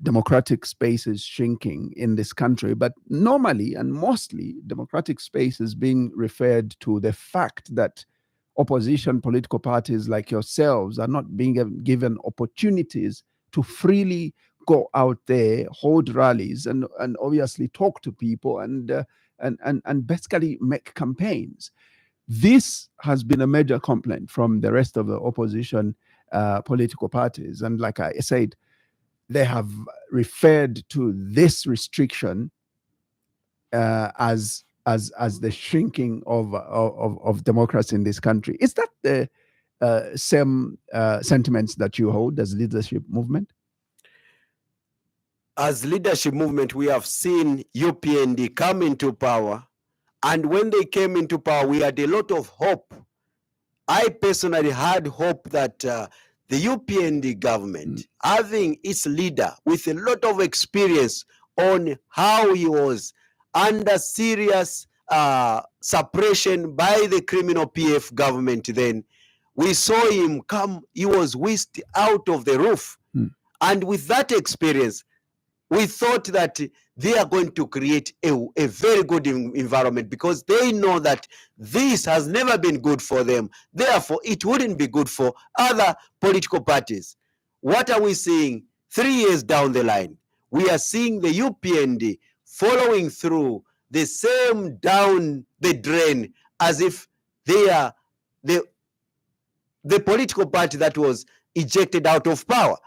[SPEAKER 1] democratic space is shrinking in this country. But normally and mostly, democratic space is being referred to the fact that opposition political parties like yourselves are not being given opportunities to freely go out there, hold rallies, and obviously talk to people and basically make campaigns. This has been a major complaint from the rest of the opposition political parties. And like I said, they have referred to this restriction as the shrinking of democracy in this country. Is that the same sentiments that you hold as leadership movement?
[SPEAKER 2] As leadership movement, we have seen UPND come into power. And when they came into power, we had a lot of hope. I personally had hope that the UPND government, having its leader with a lot of experience on how he was under serious suppression by the criminal PF government, then we saw him come, he was whisked out of the roof. And with that experience, we thought that they are going to create a very good environment, because they know that this has never been good for them. Therefore, it wouldn't be good for other political parties. What are we seeing 3 years down the line? We are seeing the UPND following through the same down the drain as if they are the political party that was ejected out of power.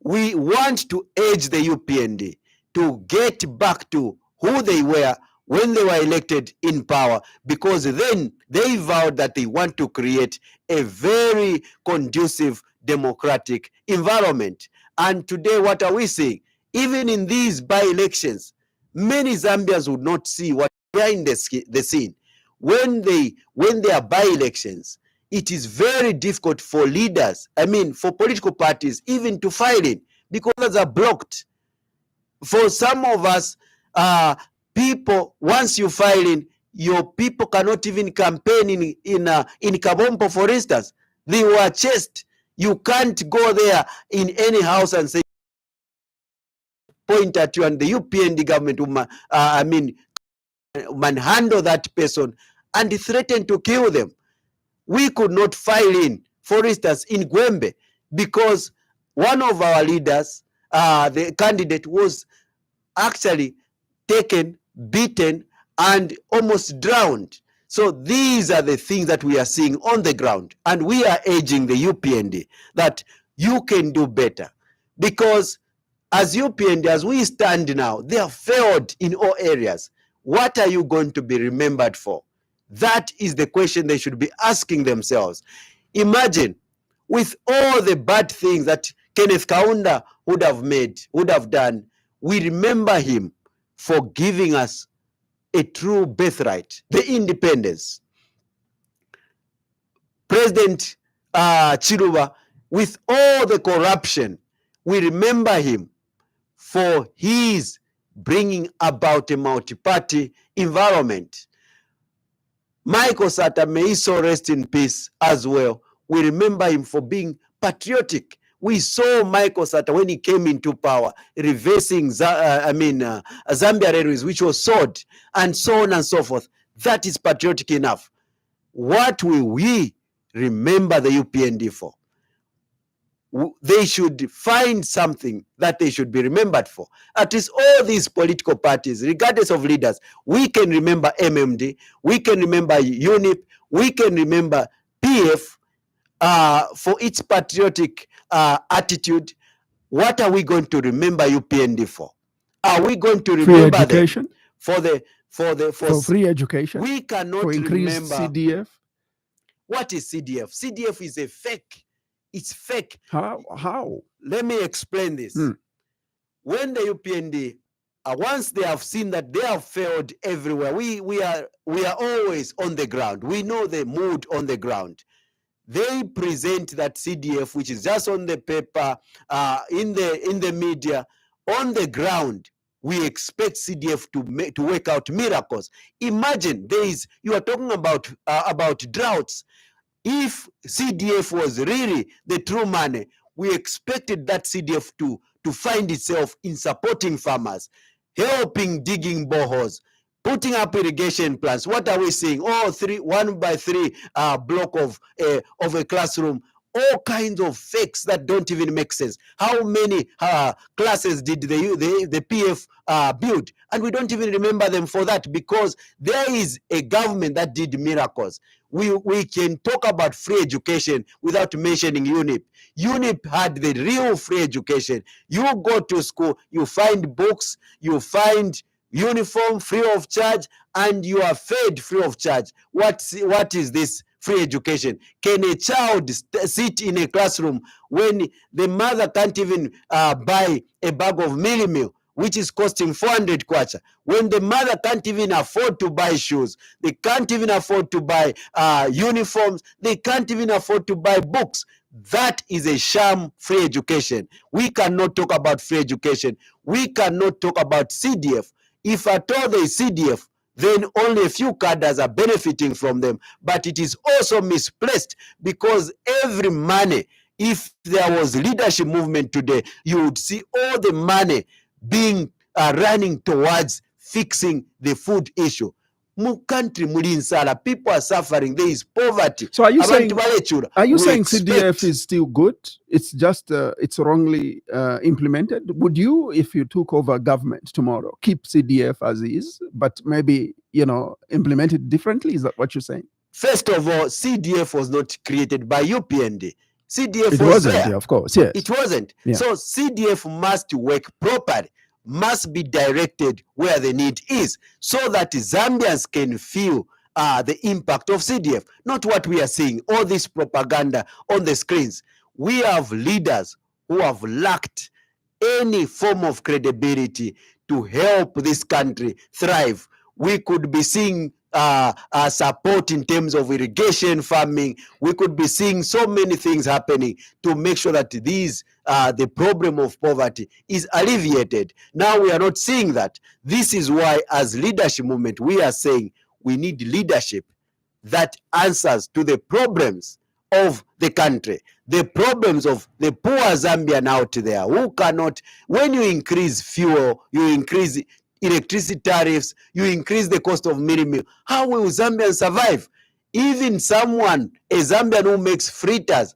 [SPEAKER 2] We want to urge the UPND to get back to who they were when they were elected in power, because then they vowed that they want to create a very conducive democratic environment. And today, what are we seeing? Even in these by-elections, many Zambians would not see what behind the scene. When they are by-elections, it is very difficult for leaders, for political parties, even to file in, because others are blocked. For some of us, people, once you file in, your people cannot even campaign in Kabompo, for instance. They were chased. You can't go there in any house and say, point at you, and the UPND government will manhandle that person and threaten to kill them. We could not file in, for instance, in Gwembe, because one of our leaders, the candidate, was actually taken, beaten, and almost drowned. So these are the things that we are seeing on the ground. And we are urging the UPND that you can do better. Because as UPND, as we stand now, they have failed in all areas. What are you going to be remembered for? That is the question they should be asking themselves. Imagine, with all the bad things that Kenneth Kaunda would have done, we remember him for giving us a true birthright, the independence. President Chiluba, with all the corruption, we remember him for his bringing about a multi-party environment. Michael Sata, may he so rest in peace as well. We remember him for being patriotic. We saw Michael Sata when he came into power, reversing Zambia Railways, which was sold, and so on and so forth. That is patriotic enough. What will we remember the UPND for? they should find something that they should be remembered for. At least all these political parties, regardless of leaders, we can remember MMD, we can remember UNIP, we can remember PF for its patriotic attitude. What are we going to remember UPND for? Are we going to remember them for
[SPEAKER 1] free education?
[SPEAKER 2] We cannot
[SPEAKER 1] for increased
[SPEAKER 2] remember
[SPEAKER 1] CDF?
[SPEAKER 2] What is CDF? CDF is a fake. It's fake.
[SPEAKER 1] How?
[SPEAKER 2] Let me explain this. When the UPND, once they have seen that they have failed everywhere, we are always on the ground. We know the mood on the ground. They present that CDF, which is just on the paper, in the media. On the ground, we expect CDF to work out miracles. Imagine you are talking about droughts. If CDF was really the true money, we expected that CDF to find itself in supporting farmers, helping digging boreholes, putting up irrigation plants. What are we seeing? 1 by 3 block of a classroom. All kinds of fakes that don't even make sense. How many classes did the PF build? And we don't even remember them for that, because there is a government that did miracles. We can talk about free education without mentioning UNIP. UNIP had the real free education. You go to school, you find books, you find uniform free of charge, and you are fed free of charge. What is this free education? Can a child sit in a classroom when the mother can't even buy a bag of mealie meal, which is costing 400 kwacha? When the mother can't even afford to buy shoes, they can't even afford to buy uniforms, they can't even afford to buy books. That is a sham free education. We cannot talk about free education. We cannot talk about CDF. If at all there is CDF, then only a few cadres are benefiting from them. But it is also misplaced, because every money, if there was leadership movement today, you would see all the money being running towards fixing the food issue. Country mulinsala, people are suffering. There is poverty.
[SPEAKER 1] So are you saying CDF is still good? It's just it's wrongly implemented. Would you, if you took over government tomorrow, keep CDF as is, but maybe implement it differently? Is that what you're saying?
[SPEAKER 2] First of all, CDF was not created by UPND. CDF
[SPEAKER 1] wasn't
[SPEAKER 2] there.
[SPEAKER 1] Yeah, of course. Yes,
[SPEAKER 2] it wasn't.
[SPEAKER 1] Yeah.
[SPEAKER 2] So CDF must work properly, must be directed where the need is, so that Zambians can feel the impact of CDF, not what we are seeing, all this propaganda on the screens. We have leaders who have lacked any form of credibility to help this country thrive. We could be seeing support in terms of irrigation farming. We could be seeing so many things happening to make sure that the problem of poverty is alleviated. Now we are not seeing that. This is why, as leadership movement, we are saying we need leadership that answers to the problems of the country, the problems of the poor Zambian out there who cannot. When you increase fuel, you increase electricity tariffs, you increase the cost of mealie meal, how will Zambians survive? Even a Zambian who makes fritters,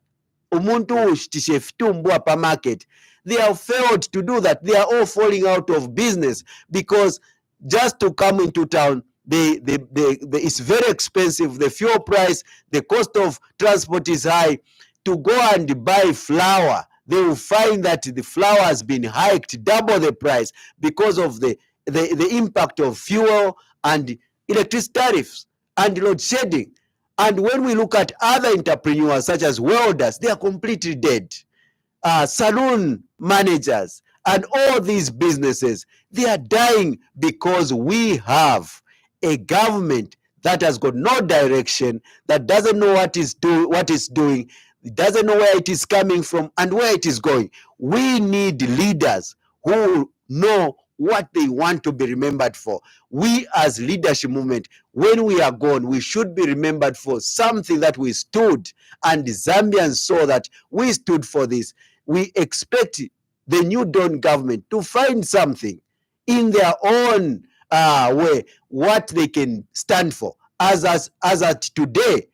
[SPEAKER 2] umuntu ushitishe fitumbua pa market, they have failed to do that. They are all falling out of business, because just to come into town, it's very expensive. The fuel price, the cost of transport is high. To go and buy flour, they will find that the flour has been hiked double the price because of the impact of fuel and electricity tariffs and load shedding. And when we look at other entrepreneurs such as welders, they are completely dead. Saloon managers and all these businesses, they are dying because we have a government that has got no direction, that doesn't know what it's doing, doesn't know where it is coming from and where it is going. We need leaders who know what they want to be remembered for. We as leadership movement, when we are gone, we should be remembered for something that we stood, and the Zambians saw that we stood for this. We expect the New Dawn government to find something in their own way, what they can stand for. As at today,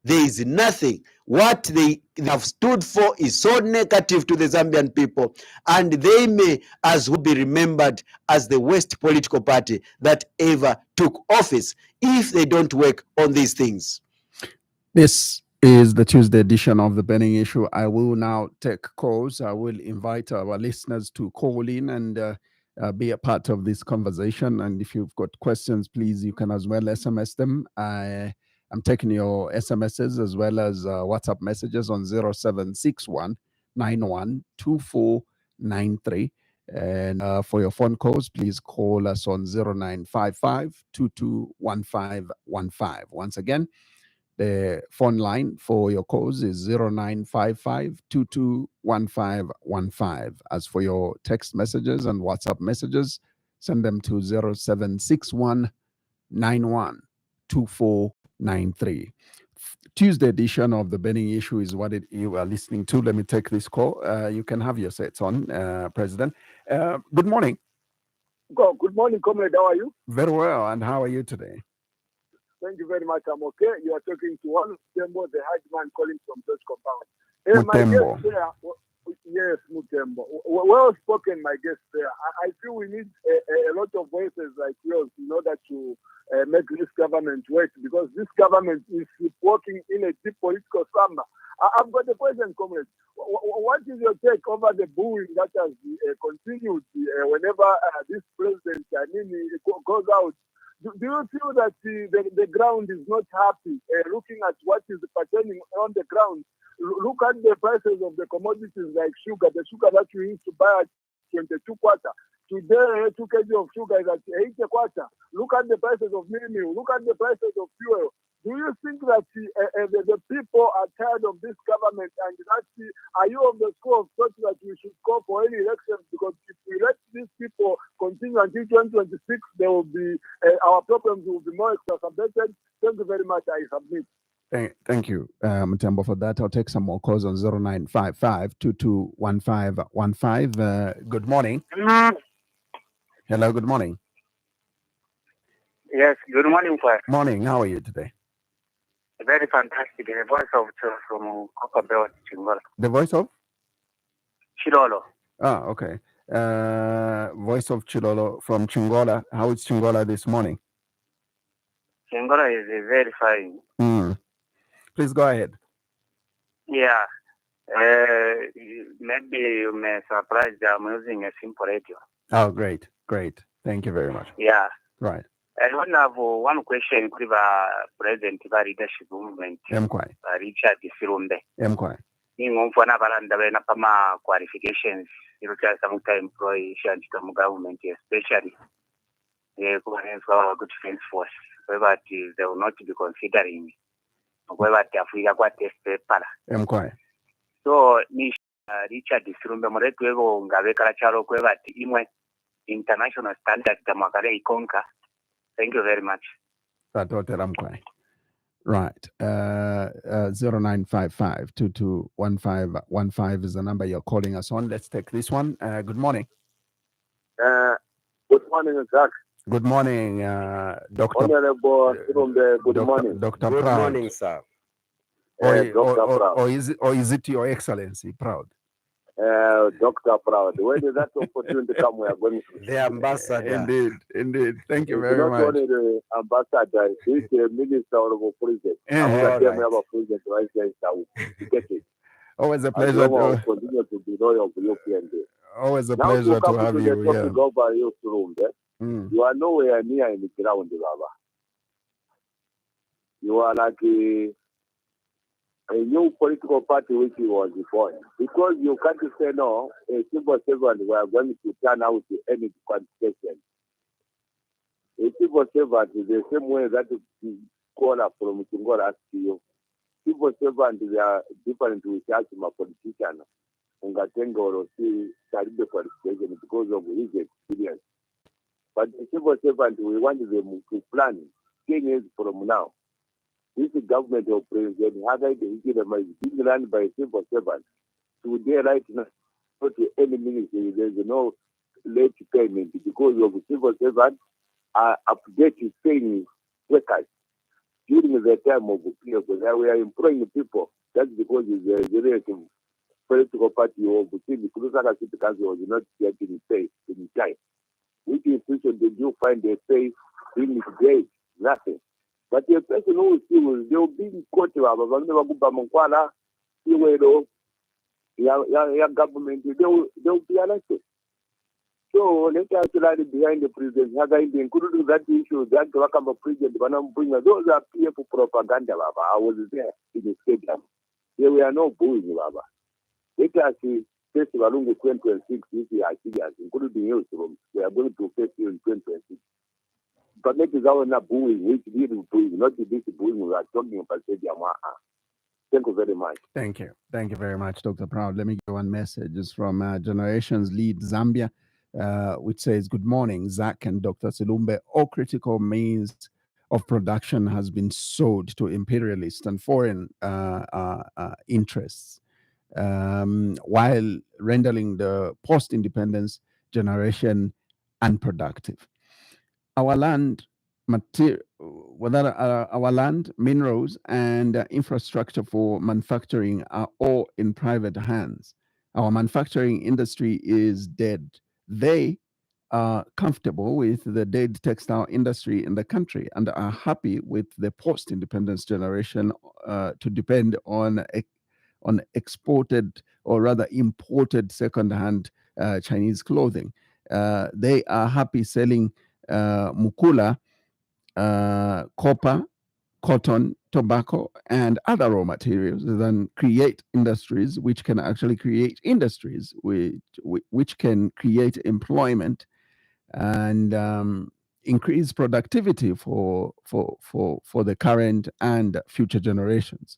[SPEAKER 2] there is nothing. what they have stood for is so negative to the Zambian people, and they may as well be remembered as the worst political party that ever took office if they don't work on these things.
[SPEAKER 1] This is the Tuesday edition of the Burning Issue. I will now take calls. I will invite our listeners to call in and be a part of this conversation. And if you've got questions, please, you can as well SMS them. I'm taking your SMSs as well as WhatsApp messages on 0761 912493. And for your phone calls, please call us on 0955 221515. Once again, the phone line for your calls is 0955 221515. As for your text messages and WhatsApp messages, send them to 0761 912493. Tuesday edition of the Burning Issue is what you are listening to. Let me take this call. You can have your sets on, President. Good morning.
[SPEAKER 3] Good morning, comrade. How are you?
[SPEAKER 1] Very well. And how are you today?
[SPEAKER 3] Thank you very much. I'm okay. You are talking to one Mutembo, the hard man calling from Church Compound. Hey, my guest there, yes, Mutembo. Well spoken, my guest there. I feel we need a lot of voices like yours in order to make this government work, because this government is working in a deep political slumber. I've got a question, comrade. What is your take over the booing that has continued whenever this president goes out? Do you feel that the ground is not happy looking at what is pertaining on the ground? Look at the prices of the commodities like sugar, the sugar that we used to buy at 22 kwacha. Today, 2 kg of sugar is at 80 kwacha. Look at the prices of meal. Look at the prices of fuel. Do you think that the people are tired of this government, and are you of the school of thought that we should call for any elections? Because if we let these people continue until 2026, there will be our problems will be more exacerbated. Thank you very much. I submit.
[SPEAKER 1] Thank you, Mutembo, for that. I'll take some more calls on 0955 221515. Good morning. Hello, good morning.
[SPEAKER 4] Yes, good morning, sir.
[SPEAKER 1] Morning. How are you today?
[SPEAKER 4] Very fantastic. The voice of from Kokabel, Chingola.
[SPEAKER 1] The voice of?
[SPEAKER 4] Chilolo.
[SPEAKER 1] Ah, okay. Voice of Chilolo from Chingola. How is Chingola this morning?
[SPEAKER 4] Chingola is very fine.
[SPEAKER 1] Please go ahead.
[SPEAKER 4] Yeah. Maybe you may surprise that I'm using a simple radio.
[SPEAKER 1] Oh, great. Great. Thank you very much.
[SPEAKER 4] Yeah.
[SPEAKER 1] Right.
[SPEAKER 4] I want to have one question to the President of the Leadership Movement. Richard Silumbe. Ningomfana balanda bena kama qualifications iruka sometime employ shanti government, especially the good defense force, but they will not be considering whether Africa got test paper. So ni Richard Silumbe moretwego ngabekala charo kweba imwe international standard tamakale ikonka. Thank you very much.
[SPEAKER 1] Right. 0955 221515 is the number you're calling us on. Let's take this one. Good morning.
[SPEAKER 3] Good morning, Zach.
[SPEAKER 1] Good morning, Dr.
[SPEAKER 3] Honorable Silumbe. Good morning.
[SPEAKER 2] Dr. Good Proud. Morning, sir.
[SPEAKER 1] Or is it Your Excellency Proud?
[SPEAKER 3] Dr. Proud. When is that opportunity come? We are going to
[SPEAKER 2] the ambassador.
[SPEAKER 1] Indeed. Thank you very much.
[SPEAKER 3] Not only the ambassador, he's the minister of the president.
[SPEAKER 1] Always a pleasure to
[SPEAKER 3] continue to be loyal to European Day.
[SPEAKER 1] Always a pleasure to have you here.
[SPEAKER 3] You are nowhere near in the ground, Baba. You are like a new political party which was born. Because you can't say no, a civil servant we are going to turn out to any qualification. A civil servant is the same way that caller from Chingola asks you. Civil servants are different with a politician. Ungatenga or see the qualification because of his experience. But the civil servant, we want them to plan 10 years from now. This government of President Hagai is being run by civil servants. Today, right now, not to any ministry, there is no late payment because of civil servants are updated paying workers during the time of the period. We are employing people That's because it's a relative political party of the Kurusaka City Council was not getting paid in time. Which institution did you find a pay being great? Nothing. But the person who is they'll be in court, your government, they'll be elected. So let us rally behind the president. They could do that issue, that Wakamba president, those are PF propaganda, Baba. I was there in the stadium. There were no booing, Baba. Let us see Festival 2026 this year, including you. We are going to face you in 2026. But let us not booing, which we do booing, not this booing we are talking about stadium. Thank you very much.
[SPEAKER 1] Thank you. Thank you very much, Dr. Proud. Let me give one message. It's from Generations Lead Zambia, which says, good morning, Zach and Dr. Silumbe. All critical means of production has been sold to imperialist and foreign interests, while rendering the post-independence generation unproductive. Our land, our land, minerals, and infrastructure for manufacturing are all in private hands. Our manufacturing industry is dead. They are comfortable with the dead textile industry in the country and are happy with the post-independence generation to depend on exported, or rather imported, second-hand Chinese clothing. They are happy selling mukula, copper, cotton, tobacco, and other raw materials than create industries which can actually create industries which can create employment and increase productivity for the current and future generations.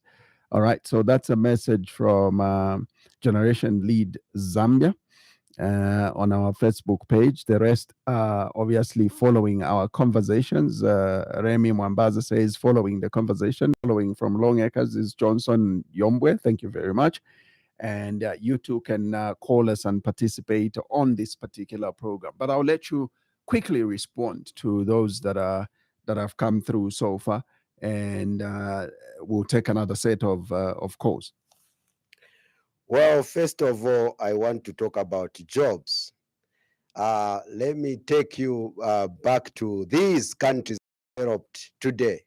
[SPEAKER 1] All right, so that's a message from Generation Lead Zambia on our Facebook page. The rest are obviously following our conversations. Remy Mwambaza says, following the conversation. Following from Long Acres is Johnson Yombwe. Thank you very much. And you too can call us and participate on this particular program. But I'll let you quickly respond to those that have come through so far, and we'll take another set of calls.
[SPEAKER 2] Well, first of all, I want to talk about jobs. Let me take you back to these countries developed today.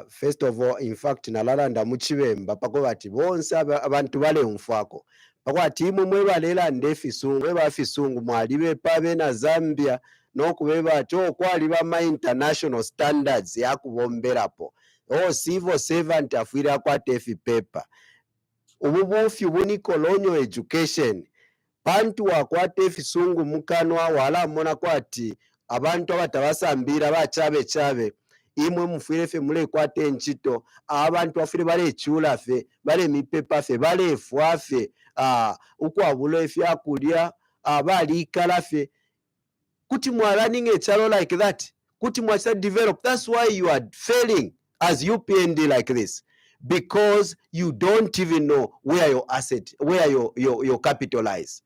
[SPEAKER 2] First of all, in fact, nalalanda muchibemba pako bati bonse abantu bale mfako pako ati imwe mwebalela ndefisungu mwebafisungu mwalibe pabe na Zambia nokubeba ati okwaliba ma international standards yakubomberapo civil servant afwira akwata efi paper ububufi buni colonial education bantu wakwata efisungu mukanwa wala mona kwati abantu abatabasambira bachabe imwe mufire fe mule kwate enchito abantu afire bale chula fe bale mipepa fe bale fwafe ukwabulo efya kulya bali kala fe kuti mwa running a chalo like that kuti mwa develop. That's why you are failing as UPND like this, because you don't even know where your asset, where your capital lies.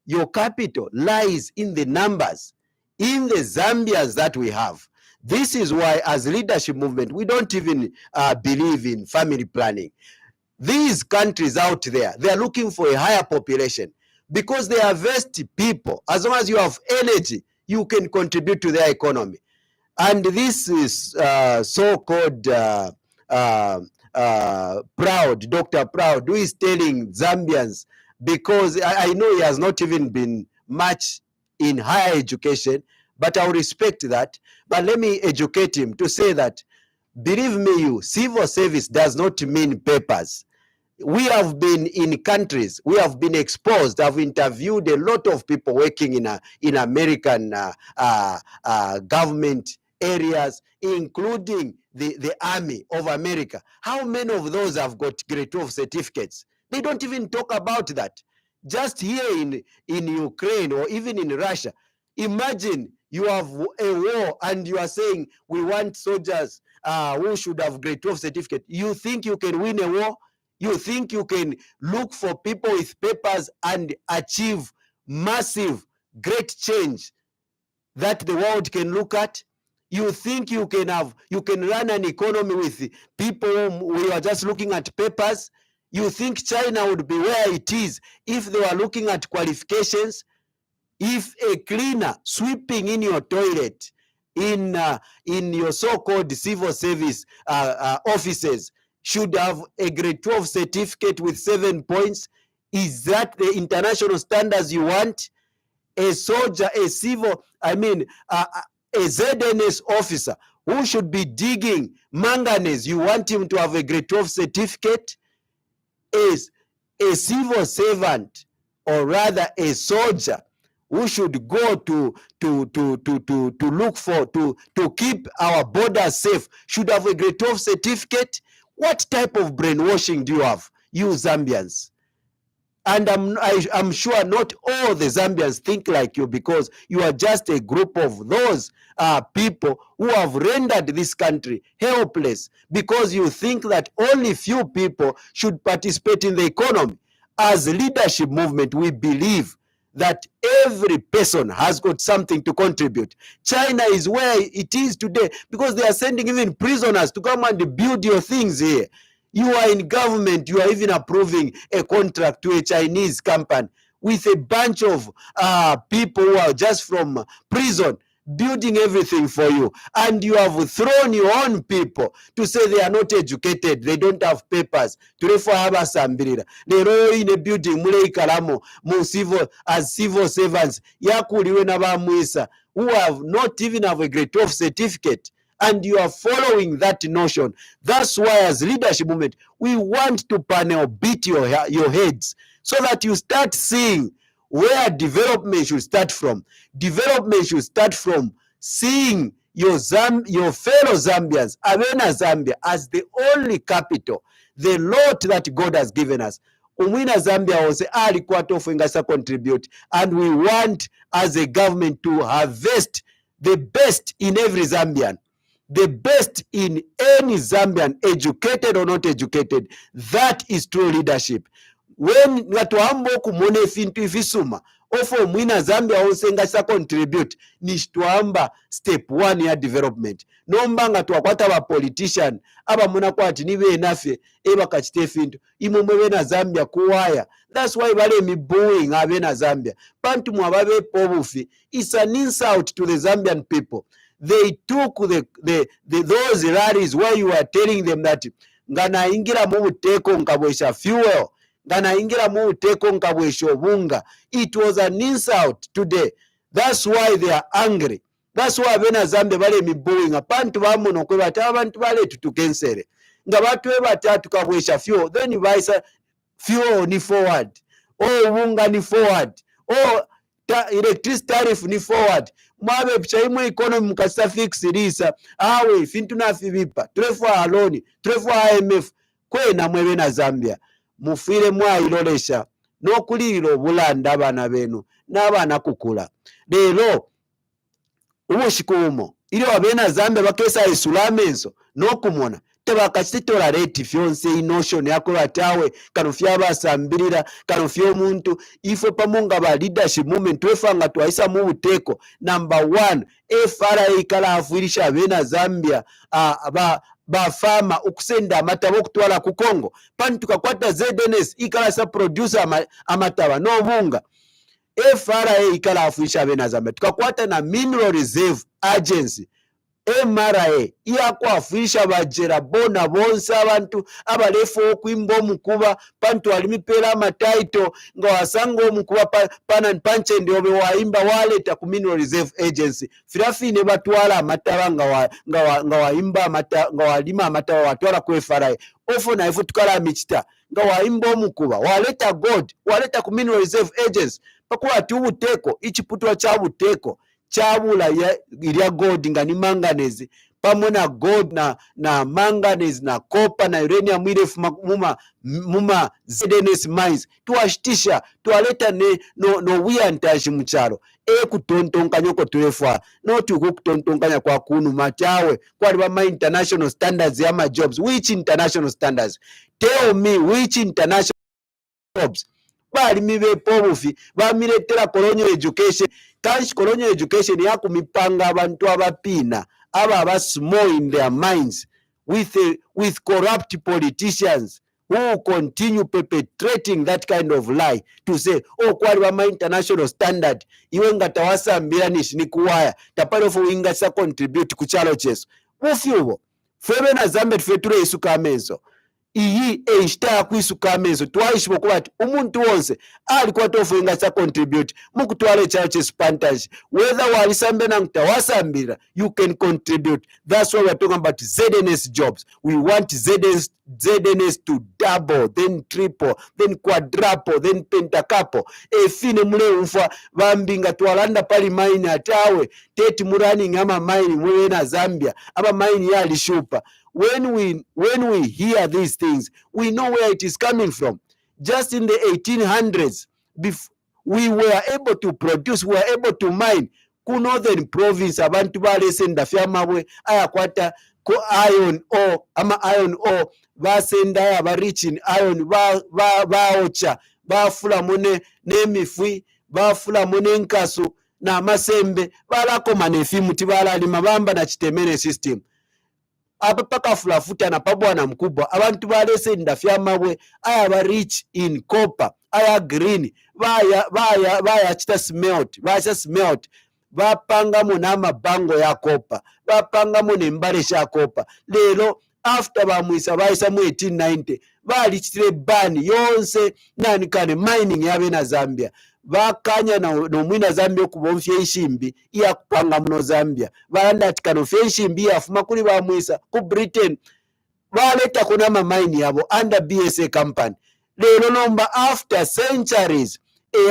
[SPEAKER 2] Your capital lies in the numbers, in the Zambias that we have. This is why as leadership movement, we don't even believe in family planning. These countries out there, they are looking for a higher population because they are vast people. As long as you have energy, you can contribute to their economy. And this is so-called Proud, Dr. Proud, who is telling Zambians, because I know he has not even been much in higher education, but I will respect that. But let me educate him to say that, believe me, you, civil service does not mean papers. We have been in countries, we have been exposed. I've interviewed a lot of people working in American government areas, including the Army of America. How many of those have got grade 12 certificates? They don't even talk about that. Just here in Ukraine or even in Russia, imagine you have a war and you are saying we want soldiers who should have grade 12 certificate. You think you can win a war? You think you can look for people with papers and achieve massive, great change that the world can look at? You think you can run an economy with people who are just looking at papers? You think China would be where it is if they were looking at qualifications? If a cleaner sweeping in your toilet in your so-called civil service offices should have a grade 12 certificate with 7 points, is that the international standards you want? A soldier, a civil, a ZNS officer who should be digging manganese, you want him to have a grade 12 certificate? Is a civil servant, or rather a soldier, who should go to look for, to keep our borders safe, should have a grade 12 certificate? What type of brainwashing do you have, you Zambians? And I'm sure not all the Zambians think like you, because you are just a group of those people who have rendered this country helpless, because you think that only few people should participate in the economy. As a leadership movement, we believe that every person has got something to contribute. China is where it is today because they are sending even prisoners to come and build your things here. You are in government, you are even approving a contract to a Chinese company with a bunch of people who are just from prison, building everything for you. And you have thrown your own people to say they are not educated, they don't have papers. Lero in a building, as civil servants, who have not even have a grade 12 certificate. And you are following that notion. That's why as leadership movement, we want to panel beat your heads so that you start seeing where development should start from. Development should start from seeing your fellow Zambians, Avena Zambia, as the only capital, the lot that God has given us. Umwina Zambia was a contribute, and we want as a government to harvest the best in every Zambian. The best in any Zambian, educated or not educated. That is true leadership. When ngatuambo kumone fintu ifisuma, ofo mwina Zambia onsenga sa contribute, nishtuamba step 1 ya development. Nomba ngatuakwata wa politician, aba muna kwa niwe enafe, eba kachite fintu, imumwe na Zambia kuwaya. That's why wale mibuing abe na Zambia. Pantu mwababe pobufi, it's an insult to the Zambian people. They took those rallies where you are telling them that ngana ingira mu teko nkabwesha fuel, ngana ingira mu teko nkabwesha bunga. It was an insult today. That's why they are angry. That's why bena Zambia bale mibuing abantu bamuno kwe bata abantu bale tutukensere nga batwe batatu kabwesha fuel, then baisa fuel ni forward, bunga ni forward, electricity tariff ni forward. Mwabe pichaimu economy mkasa fix lisa awe fintu na fibipa trefu aloni trefu IMF kwe na mwewe na Zambia mufire mwa ilolesha no kulilo bulanda abana benu n'abana kukula lero ubushikumo ili wabena Zambia bakesa Silumbe enso no kumona tebakasitola rate fyonse inotion yako batawe kanufya basambirira kanufya omuntu ifo pamunga ba leadership movement twefanga twaisa mu buteko. Number 1, FRA ikala afuirisha bena Zambia ba farmer ukusenda amataba okutwala ku Congo pani tukakwata ZNS ikala sa producer amataba no bunga. FRA ikala afuirisha bena Zambia tukakwata na Mineral Reserve Agency MRA iyakwafuisha bajera bona bonse abantu abalefu okwimba omukuba pantu alimipera amataito nga wasanga omukuba pana panche ndio bewaimba waleta ku Mineral Reserve Agency firafine batwala amataba nga waimba amata nga walima amata watwala ku FRA ofo na ifu tukala michita nga waimba omukuba waleta gold waleta ku Mineral Reserve Agency pakuwa tubuteko ichiputwa cha buteko chabula ya gold nga ni manganese pamona gold na manganese na copper na uranium irefu muma ZNS mines tuashitisha tualeta no wiantashi mcharo kutontonka nyoko tuefwa no tukutontonkanya kwa kunu matawe kwa riba international standards ya ma jobs. Which international standards? Tell me which international jobs bali mibe pobufi bamiretera colonial education. Tansh colonial education yaku mipanga abantu abapina aba small in their minds with corrupt politicians who will continue perpetrating that kind of lie to say, oh, kwali my international standard, iwe nga tawasambira nikuwaya, tapalofo winga sa contribute kuchalo cheso. Mufyubo, fwebe na Zambia tufeture isuka amenzo. Iyi eishita kwisuka amenzo twayishimo kubati umuntu wonse alikuwa tofuinga sa contribute mukutwala chalo chesupantage whether walisambe na mtawasambira you can contribute. That's why we're talking about ZNS jobs. We want ZNS to double, then triple, then quadruple, then pentacapo. Efine mule umfa vambinga tuwalanda pali maini atawe teti murani ama maini mwe na Zambia ama maini ya lishupa. When we hear these things, we know where it is coming from. Just in the 1800s, we were able to produce, we were able to mine. Ku northern province, abantu balesenda fyamabwe ayakwata ko iron ore, ama iron ore, basenda ya rich in iron, baocha, bafula mune nemifwi, bafula mune nkasu na masembe, balakoma nefimu tibalalima bamba na chitemene system. Apa paka fulafuta na pabwana mkubwa abantu balese ndafyamabwe aya rich in copper, aya green, baya chita smelt, bapangamo n'amabango ya copper, bapangamo n'embale sha copper. Lero after bamwisa bayisa mu 1890 balichitire bani yonse nanikane mining yabe na Zambia. Bakanya no mwina Zambia kubomfye ishimbi iya kupanga muno Zambia balanda atikano fye ishimbi yafuma kuli bamwisa ku Britain baleta kuna mamaini yabo under BSA company. Lero nomba after centuries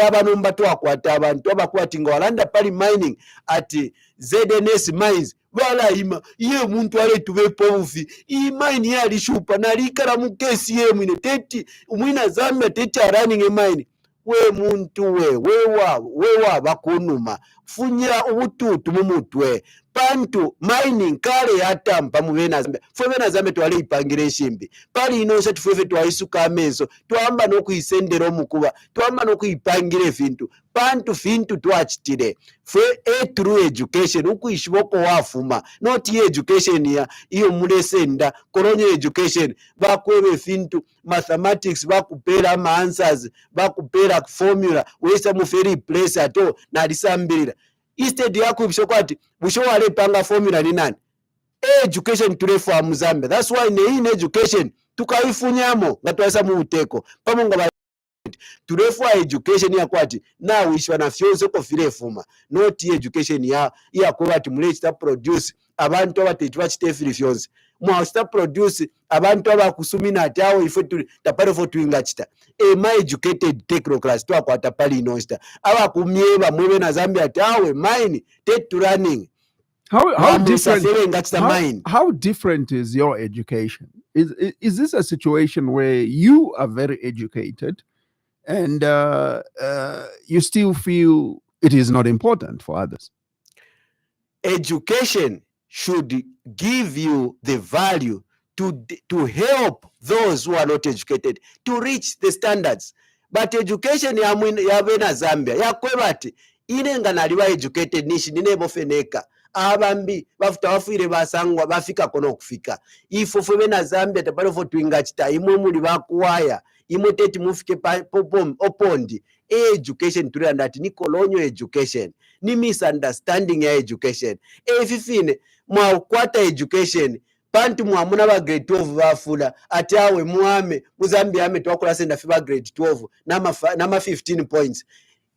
[SPEAKER 2] abanomba twakwata abantu abakwatinga walanda pali mining ati ZNS mines balayima ye muntu aletube povufi i mine yali shupa nalikala mu kesi yemwine teti mwina Zambia teti running a mine. We muntu wewa bakunuma funyira ubututu mu mutwe pantu mining kale yatampa mu bena Zambia fwe bena Zambia twali ipangire eshimbi pali inose tufwe twayisuka amenso twamba no kuyisendera omukuba twamba no kuyipangira fintu pantu fintu twachitire fwe through education ukuyishiboko wafuma not education ya iyo mulesenda kolonyo education bakwebe fintu mathematics bakupera ama answers bakupera formula wesa muferi place ato na disambira instead yako bishokwati busho wale panga formula ni nani education tulefa mu Zambia. That's why in education tukayifunyamo ngatwasa mu uteko pamonga tulefa education yakwati na wishwa na fyonzo ko filefuma not education ya kwati mulechita produce abantu abatechi bachitefiri fyonzo mwasta produce abantu abakusumina atawo ife tapare for tuinga chita my educated technocrats twakwata pali inosta abakumyeba mwebe na Zambia tawe mine take running.
[SPEAKER 1] How different is your education? Is this a situation where you are very educated and you still feel it is not important for others?
[SPEAKER 2] Education should give you the value to help those who are not educated to reach the standards. But education ya bena Zambia yakwebati inenga naliwa educated nishi ninebo feneka abambi bafuta wafire basangwa bafika kono kufika ifo bena Zambia tapalo fo twinga chita imwe muli bakuwaya imwe teti mufike opondi education tuli andati ni kolonyo education ni misunderstanding ya education fifine mwakwata education pantu mwamuna ba grade 12 bafula ati awe muame muzambia ame twakola senda fiba grade 12 nama 15 points.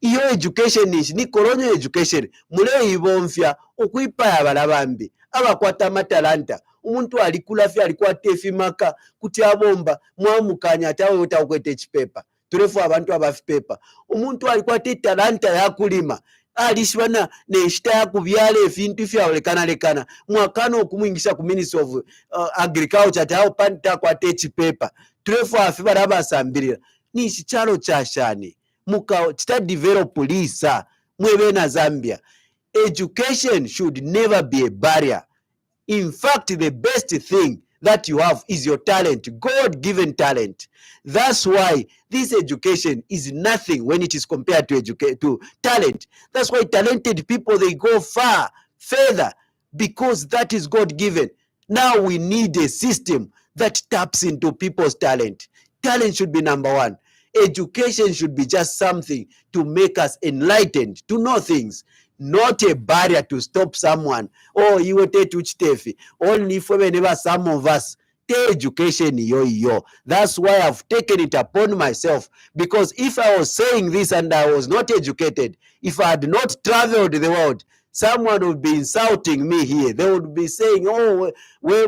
[SPEAKER 2] Iyo education ni kolonyo education mule ibomfya okwipa abalabambi abakwata matalanta umuntu alikula fya alikuwa tefi maka kuti abomba mwamukanya atawe utakwete echipepa tulefu abantu abafi pepa umuntu alikuwa te talanta ya kulima alishwana neshita ya kubyala efintu fyawolekana lekana mwakano okumwingisha ku Ministry of Agriculture atawo panta kwa echipepa tulefu afi barabasambirira ni chichalo chashani muka chita develop lisa mwebe na Zambia. Education should never be a barrier. In fact, the best thing that you have is your talent, God-given talent. That's why this education is nothing when it is compared to talent. That's why talented people, they go far, further, because that is God-given. Now we need a system that taps into people's talent. Talent should be number one. Education should be just something to make us enlightened, to know things, not a barrier to stop someone. Oh, you will take tefi. Only for whenever some of us take education yo. That's why I've taken it upon myself. Because if I was saying this and I was not educated, if I had not traveled the world, someone would be insulting me here. They would be saying, oh, we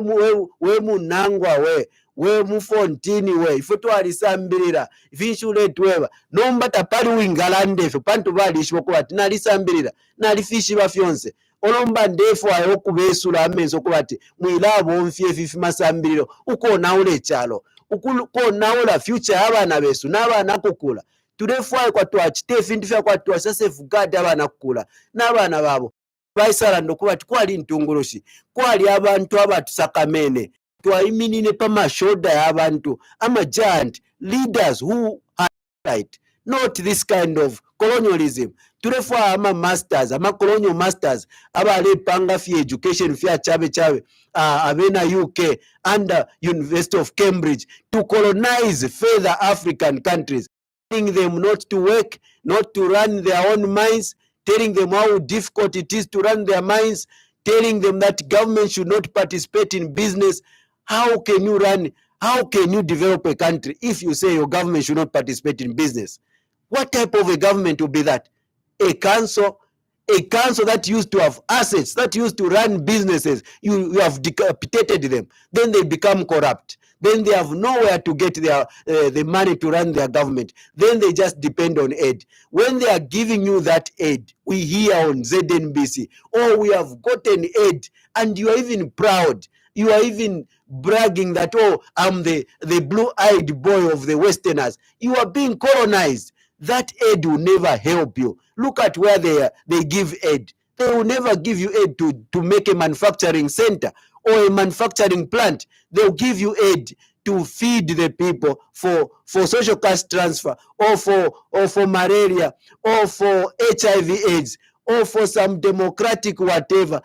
[SPEAKER 2] munangwa we mufontini we ife twalisambirira ifinchuletweva nomba tapali wingalandefe pantu valishwa kuva tinalisambirira nalifishiva fyonse olomba ndefu ayo okuvesula amenso kuva ti mwilavo omfye fifi masambiriro ukonaula echalo ukonaula future y'abana besu n'abana kukula tulefuayo kwatwachita efintu fya kwatwasha safeguard abana kukula n'abana babo baisala ndokuva ti kwali ntungulushi kwali abantu abatusakamene twayiminine pamashoda y'abantu ama-giant leaders who are right, not this kind of colonialism. Tulefuayo ama-masters ama-colonial masters abalepanga fya education fya chabe abena UK under University of Cambridge to colonize further African countries, telling them not to work, not to run their own mines, telling them how difficult it is to run their mines, telling them that government should not participate in business. How can you develop a country if you say your government should not participate in business? What type of a government will be that? A council that used to have assets, that used to run businesses, you have decapitated them. Then they become corrupt. Then they have nowhere to get their the money to run their government. Then they just depend on aid. When they are giving you that aid, we hear on ZNBC, oh, we have gotten aid, and you are even proud. You are even bragging that, oh, I'm the blue-eyed boy of the Westerners. You are being colonized. That aid will never help you. Look at where they give aid. They will never give you aid to make a manufacturing center or a manufacturing plant. They'll give you aid to feed the people for social cash transfer or for malaria or for HIV/AIDS or for some democratic whatever.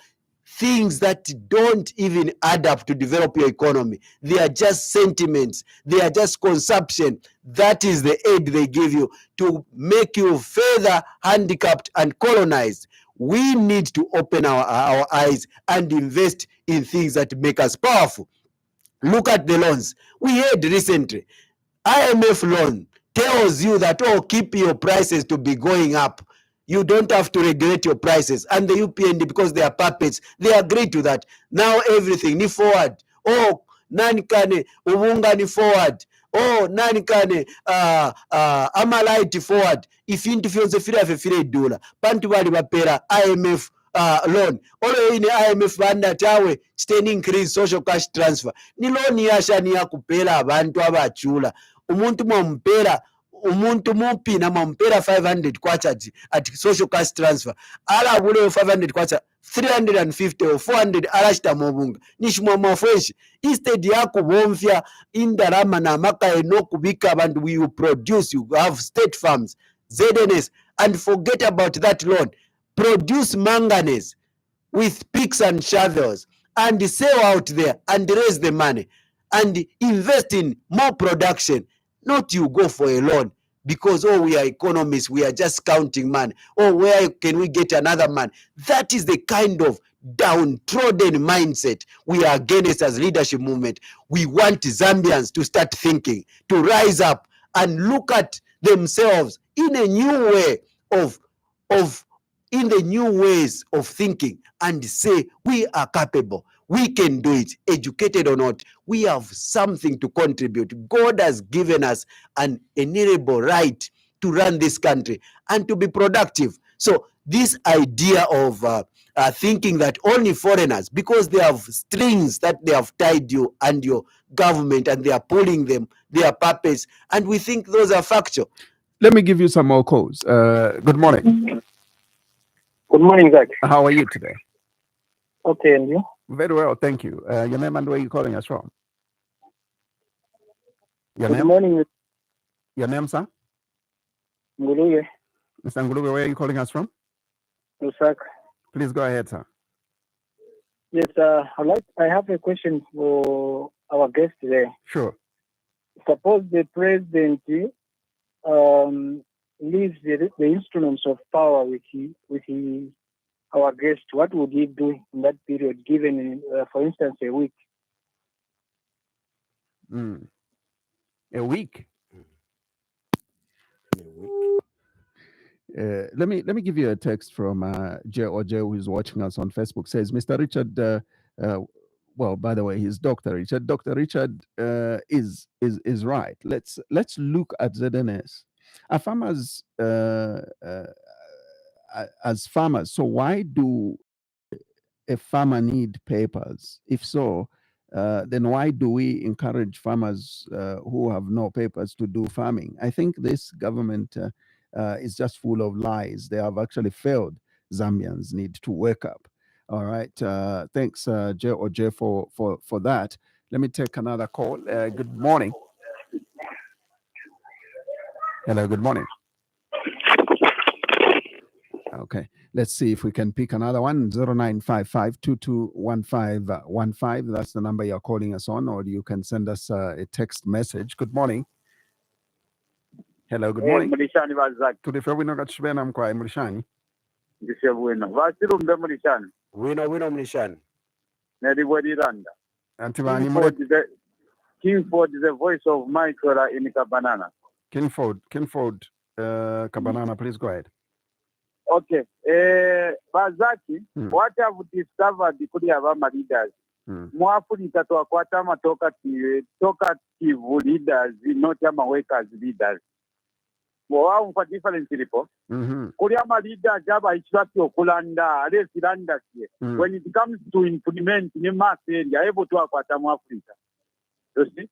[SPEAKER 2] Things that don't even add up to develop your economy. They are just sentiments. They are just consumption. That is the aid they give you to make you further handicapped and colonized. We need to open our eyes and invest in things that make us powerful. Look at the loans. We heard recently, IMF loan tells you that, oh, keep your prices to be going up. You don't have to regulate your prices. And the UPND, because they are puppets, they agree to that. Now everything, ni forward. Oh, nani kane, ubunga ni forward. Oh, nani kane, amalaiti forward. Ifintu fyonse fira dola. Pantu bali bapera IMF loan. Olo ine IMF banda tawe, stay increase social cash transfer. Ni loan yasha ni ya kupela abantu abachula. Umuntu mwampera, umuntu mupina mwampera 500 kwacha at social cash transfer. Ala abule 500 kwacha 350 or 400 alashita mobunga. Nishimwa mafresh. Instead yaku bomfya indarama na maka kubika abantu we produce. You have state farms, ZNS, and forget about that loan. Produce manganese with picks and shovels and sell out there and raise the money and invest in more production. Not you go for a loan because, oh, we are economists, we are just counting money. Oh, where can we get another man? That is the kind of downtrodden mindset we are against as leadership movement. We want Zambians to start thinking, to rise up and look at themselves in a new way in the new ways of thinking and say, we are capable, we can do it, educated or not, we have something to contribute. God has given us an inalienable right to run this country and to be productive. So this idea of thinking that only foreigners, because they have strings that they have tied you and your government and they are pulling them, they are puppets, and we think those are factual.
[SPEAKER 1] Let me give you some more calls. Good morning.
[SPEAKER 5] Good morning, Zach.
[SPEAKER 1] How are you today?
[SPEAKER 5] Okay, and you?
[SPEAKER 1] Very well, thank you. Your name and where are you calling us from?
[SPEAKER 5] Good morning.
[SPEAKER 1] Your name, sir?
[SPEAKER 5] Ngulube.
[SPEAKER 1] Mr. Ngulube, where are you calling us from?
[SPEAKER 5] Lusaka.
[SPEAKER 1] Please go ahead, sir.
[SPEAKER 5] Yes, I have a question for our guest today.
[SPEAKER 1] Sure.
[SPEAKER 5] suppose the president leaves the instruments of power with our guest, what would he do in that period, given, for instance, a week?
[SPEAKER 1] A week? Let me give you a text from Jay who is watching us on Facebook. Says, Mr. Richard, well, by the way, he's Dr. Richard. Dr. Richard is right. Let's look at ZNS. Are farmers as farmers? So why do a farmer need papers? If so, then why do we encourage farmers who have no papers to do farming? I think this government is just full of lies. They have actually failed. Zambians need to wake up. All right. Thanks, Jay, for that. Let me take another call. Good morning. Hello, good morning. Okay, let's see if we can pick another one. 0955-221515. That's the number you're calling us on, or you can send us a text message. Good morning. Hello, good morning.
[SPEAKER 3] Mulishani bazaki.
[SPEAKER 1] Tulife wino kachibena mkwa mulishani.
[SPEAKER 3] Ndishe wino. Silumbe mulishani.
[SPEAKER 2] Wino mulishani.
[SPEAKER 3] Neribodi randa.
[SPEAKER 1] Antivani
[SPEAKER 3] Kingford is the voice of Michael in Kabanana.
[SPEAKER 1] Kingford, Kabanana, please go ahead.
[SPEAKER 3] Okay. Bazaki, what have we discovered kuri abama leaders? Mu Africa twakwata ama talkative leaders, not ama workers leaders. Wow, for different people. Kuri ama leaders aba ichwati okulanda, alesiranda siye. When it comes to implement ni mass area, ebo twakwata mu Africa. You see?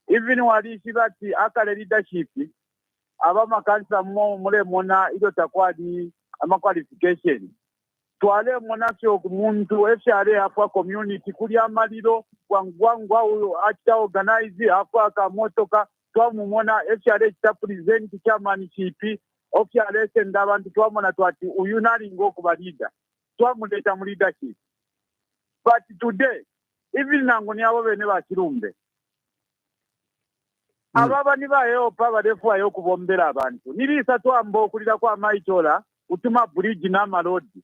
[SPEAKER 3] Even wali shibati akale leadership, abama kansa mule mona ilo takwadi ama qualification. Twale monasyo kumuntu efyale afwa community kuli amaliro wangwangwa uyo acha organize afwa akamotoka twamumona efyale kita present chairmanship ofyale senda abantu twamona twati uyunali ngoku balida twamuleta mu leadership. But today even nango ni abo bene ba Silumbe ababa ni bayopa badefu ayo kubombera abantu nilisa twamba okulira kwa Maitola utuma bridge na malodi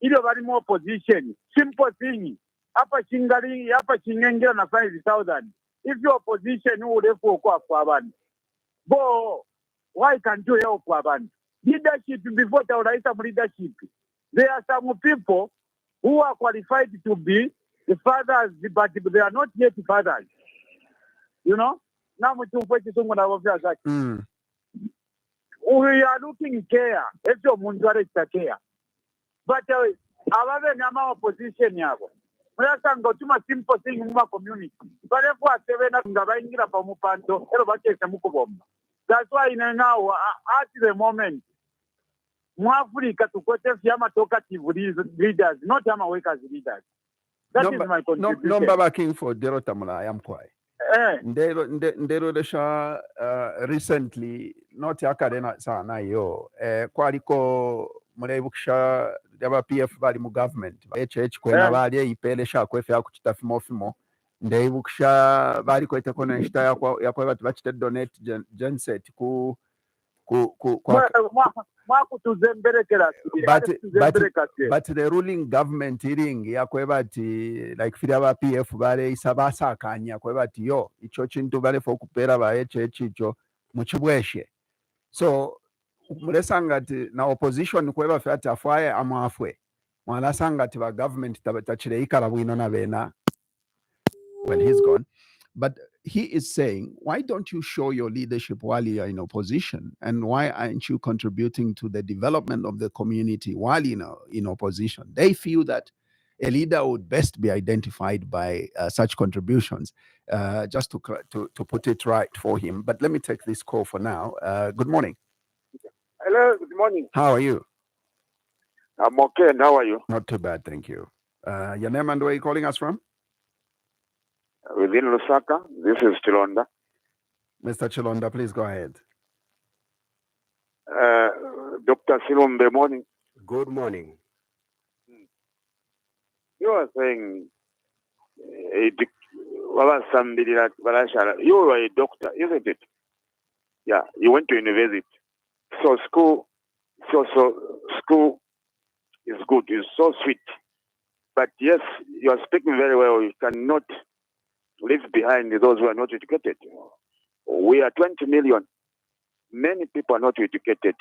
[SPEAKER 3] ile bali mu opposition simple thing hapa chingali hapa chingengera na 5,000 if your opposition urefu kwa abantu bo why can't you help abantu leadership before tauraisa leadership there are some people who are qualified to be the fathers but they are not yet fathers, you know. Now we are looking care if your mundare care. But ababe nama opposition yabo. Murasa ngotuma simple thing mu community. But if what sevena ngabaingira pa mupando ero bakese mukubomba. That's why now at the moment mu Africa tukote fyama talkative leaders, not ama workers leaders. That is my contribution.
[SPEAKER 1] Number backing for Derota Mula Yamkwai. Ndero desha recently not yakadena sana yo kwaliko murebukisha yaba PF bali mu government HH kwena bali ipelesha kwefe akutafimo ndebukisha bali kwete kona nshita yakwa batu bachite donate genset ku but the ruling government hearing yakwebati like fira PF bale isabasa kanya kwebati yo icho chintu bale fokupera ba HH muchibweshe so mulesangati na opposition kweba fata afwaye amafwe mwala sangati ba government tabachire ikala bwino na bena. Well, he's gone. But he is saying, why don't you show your leadership while you are in opposition? And why aren't you contributing to the development of the community while in opposition? They feel that a leader would best be identified by such contributions, just to put it right for him. But let me take this call for now. Good morning.
[SPEAKER 3] Hello, good morning.
[SPEAKER 1] How are you?
[SPEAKER 3] I'm okay, and how are you?
[SPEAKER 1] Not too bad, thank you. Your name and where are you calling us from?
[SPEAKER 3] Within Lusaka, this is Chilonda.
[SPEAKER 1] Mr. Chilonda, please go ahead.
[SPEAKER 3] Dr. Silumbe, morning.
[SPEAKER 2] Good morning.
[SPEAKER 3] You are saying You were a doctor, isn't it? Yeah, you went to university. So school is good, it's so sweet. But yes, you are speaking very well. You cannot leave behind those who are not educated. We are 20 million. Many people are not educated.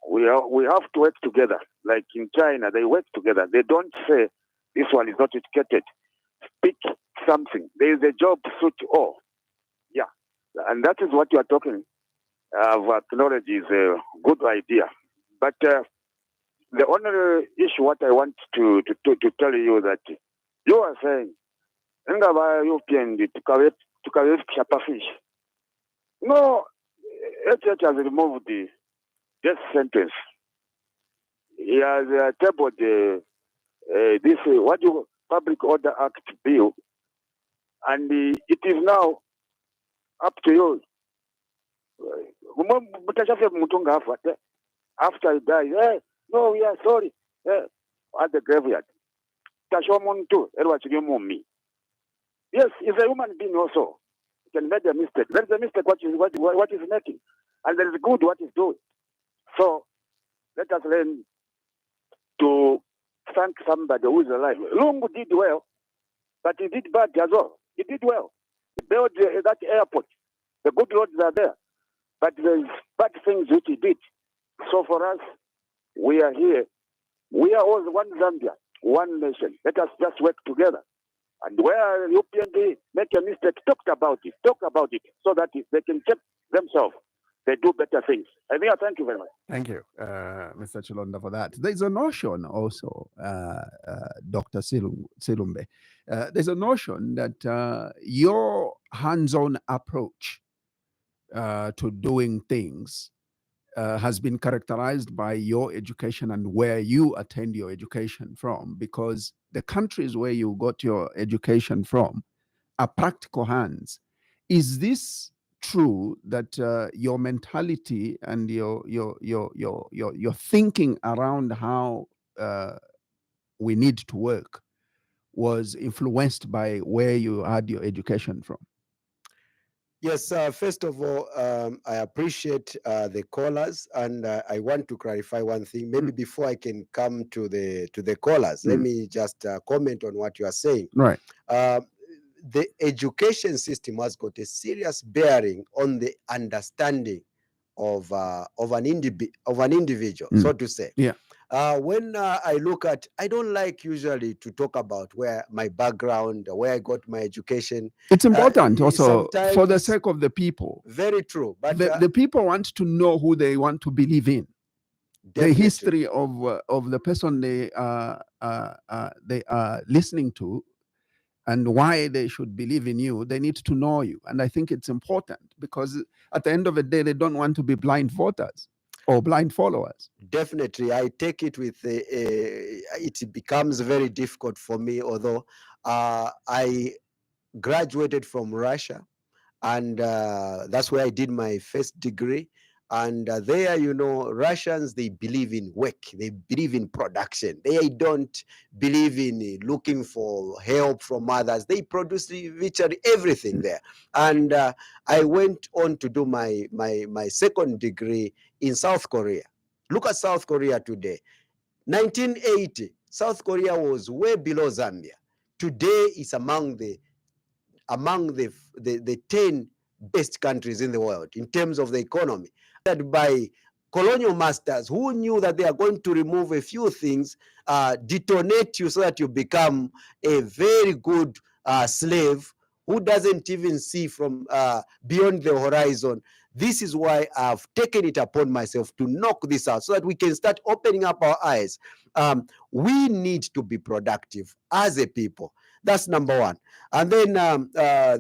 [SPEAKER 3] We have to work together. Like in China, they work together. They don't say this one is not educated. Speak something. There is a job to suit all. Yeah, and that is what you are talking. Technology is a good idea, but the only issue what I want to tell you that you are saying, fish. No, HH has removed the death sentence. He has tabled this Public Order Act bill, and it is now up to you. After he dies, no, we are sorry. At the graveyard. Yes, he's a human being also. He can make a mistake. There is a mistake what is making. And there is good what is doing. So let us learn to thank somebody who is alive. Lungu did well, but he did bad as well. He did well. He built that airport. The good roads are there. But there's bad things which he did. So for us, we are here. We are all one Zambia, one nation. Let us just work together. And where UPND make a mistake, talk about it, so that they can check themselves. They do better things. Thank you very much.
[SPEAKER 1] Thank you, Mr. Chilonda, for that. There's a notion also, Dr. Silumbe. There's a notion that your hands-on approach to doing things has been characterized by your education and where you attend your education from, because the countries where you got your education from are practical hands. Is this true that your mentality and your thinking around how we need to work was influenced by where you had your education from?
[SPEAKER 2] Yes, first of all, I appreciate the callers, and I want to clarify one thing. Maybe before I can come to the callers, let me just comment on what you are saying.
[SPEAKER 1] Right.
[SPEAKER 2] The education system has got a serious bearing on the understanding of an individual, so to say.
[SPEAKER 1] Yeah.
[SPEAKER 2] When I look at, I don't like usually to talk about where my background, where I got my education.
[SPEAKER 1] It's important also for the sake of the people.
[SPEAKER 2] Very true. But
[SPEAKER 1] the people want to know who they want to believe in. Definitely. The history of the person they are listening to, and why they should believe in you. They need to know you. And I think it's important, because at the end of the day, they don't want to be blind voters or blind followers.
[SPEAKER 2] Definitely. I take it with, it becomes very difficult for me, although I graduated from Russia, and that's where I did my first degree. And there, Russians, they believe in work. They believe in production. They don't believe in looking for help from others. They produce virtually everything there. And I went on to do my second degree in South Korea. Look at South Korea today. 1980, South Korea was way below Zambia. Today, it's among the 10 best countries in the world in terms of the economy. That by colonial masters who knew that they are going to remove a few things, detonate you so that you become a very good slave who doesn't even see from beyond the horizon. This is why I've taken it upon myself to knock this out so that we can start opening up our eyes. We need to be productive as a people. That's number one. And then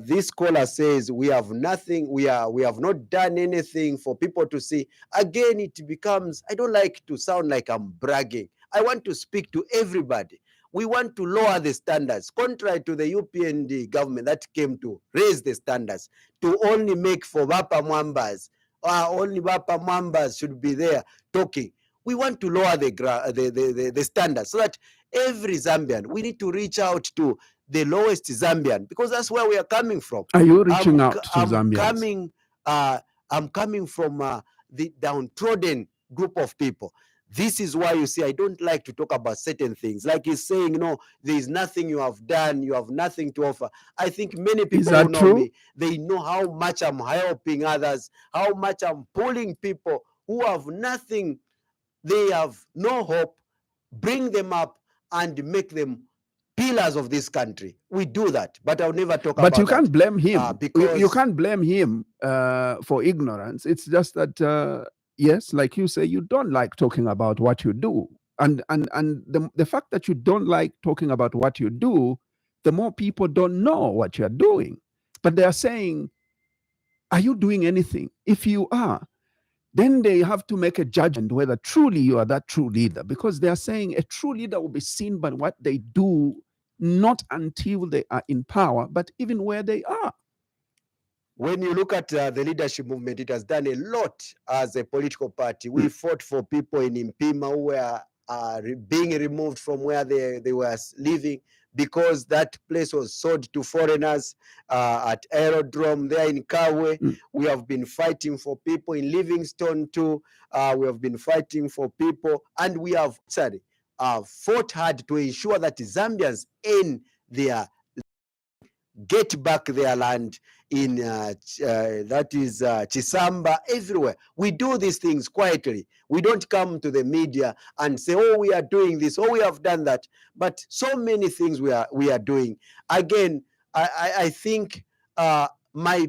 [SPEAKER 2] this caller says we have nothing, we have not done anything for people to see. Again, it becomes, I don't like to sound like I'm bragging. I want to speak to everybody. We want to lower the standards, contrary to the UPND government that came to raise the standards, to only make for Bapa Mwambas. Only Bapa Mwambas should be there talking. We want to lower the standards so that every Zambian, we need to reach out to the lowest Zambian, because that's where we are coming from.
[SPEAKER 1] Are you reaching out to Zambians?
[SPEAKER 2] I'm coming from the downtrodden group of people. This is why you see I don't like to talk about certain things. Like he's saying, no, there is nothing you have done. You have nothing to offer. I think many people who know me, they know how much I'm helping others, how much I'm pulling people who have nothing. They have no hope. Bring them up and make them pillars of this country. We do that, but I'll never talk about that.
[SPEAKER 1] But you can't blame him.
[SPEAKER 2] Because
[SPEAKER 1] you can't blame him for ignorance. It's just that, yes, like you say, you don't like talking about what you do. And the fact that you don't like talking about what you do, the more people don't know what you're doing. But they are saying, are you doing anything? If you are, then they have to make a judgment whether truly you are that true leader, because they are saying a true leader will be seen by what they do, not until they are in power, but even where they are.
[SPEAKER 2] When you look at the leadership movement, it has done a lot as a political party. We fought for people in Impima who were being removed from where they were living, because that place was sold to foreigners at Aerodrome there in Kawe. We have been fighting for people in Livingstone too. We have been fighting for people, and we have fought hard to ensure that Zambians in their get back their land in that is Chisamba, everywhere. We do these things quietly. We don't come to the media and say, oh, we are doing this, oh, we have done that. But so many things we are doing. Again, I think my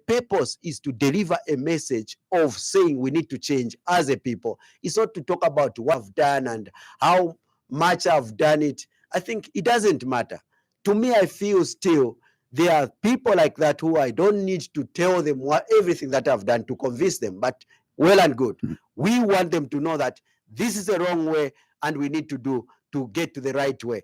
[SPEAKER 2] purpose is to deliver a message of saying we need to change as a people. It's not to talk about what I've done and how much I've done it. I think it doesn't matter. To me, I feel still there are people like that who I don't need to tell them everything that I've done to convince them, but well and good. We want them to know that this is the wrong way and we need to do to get to the right way.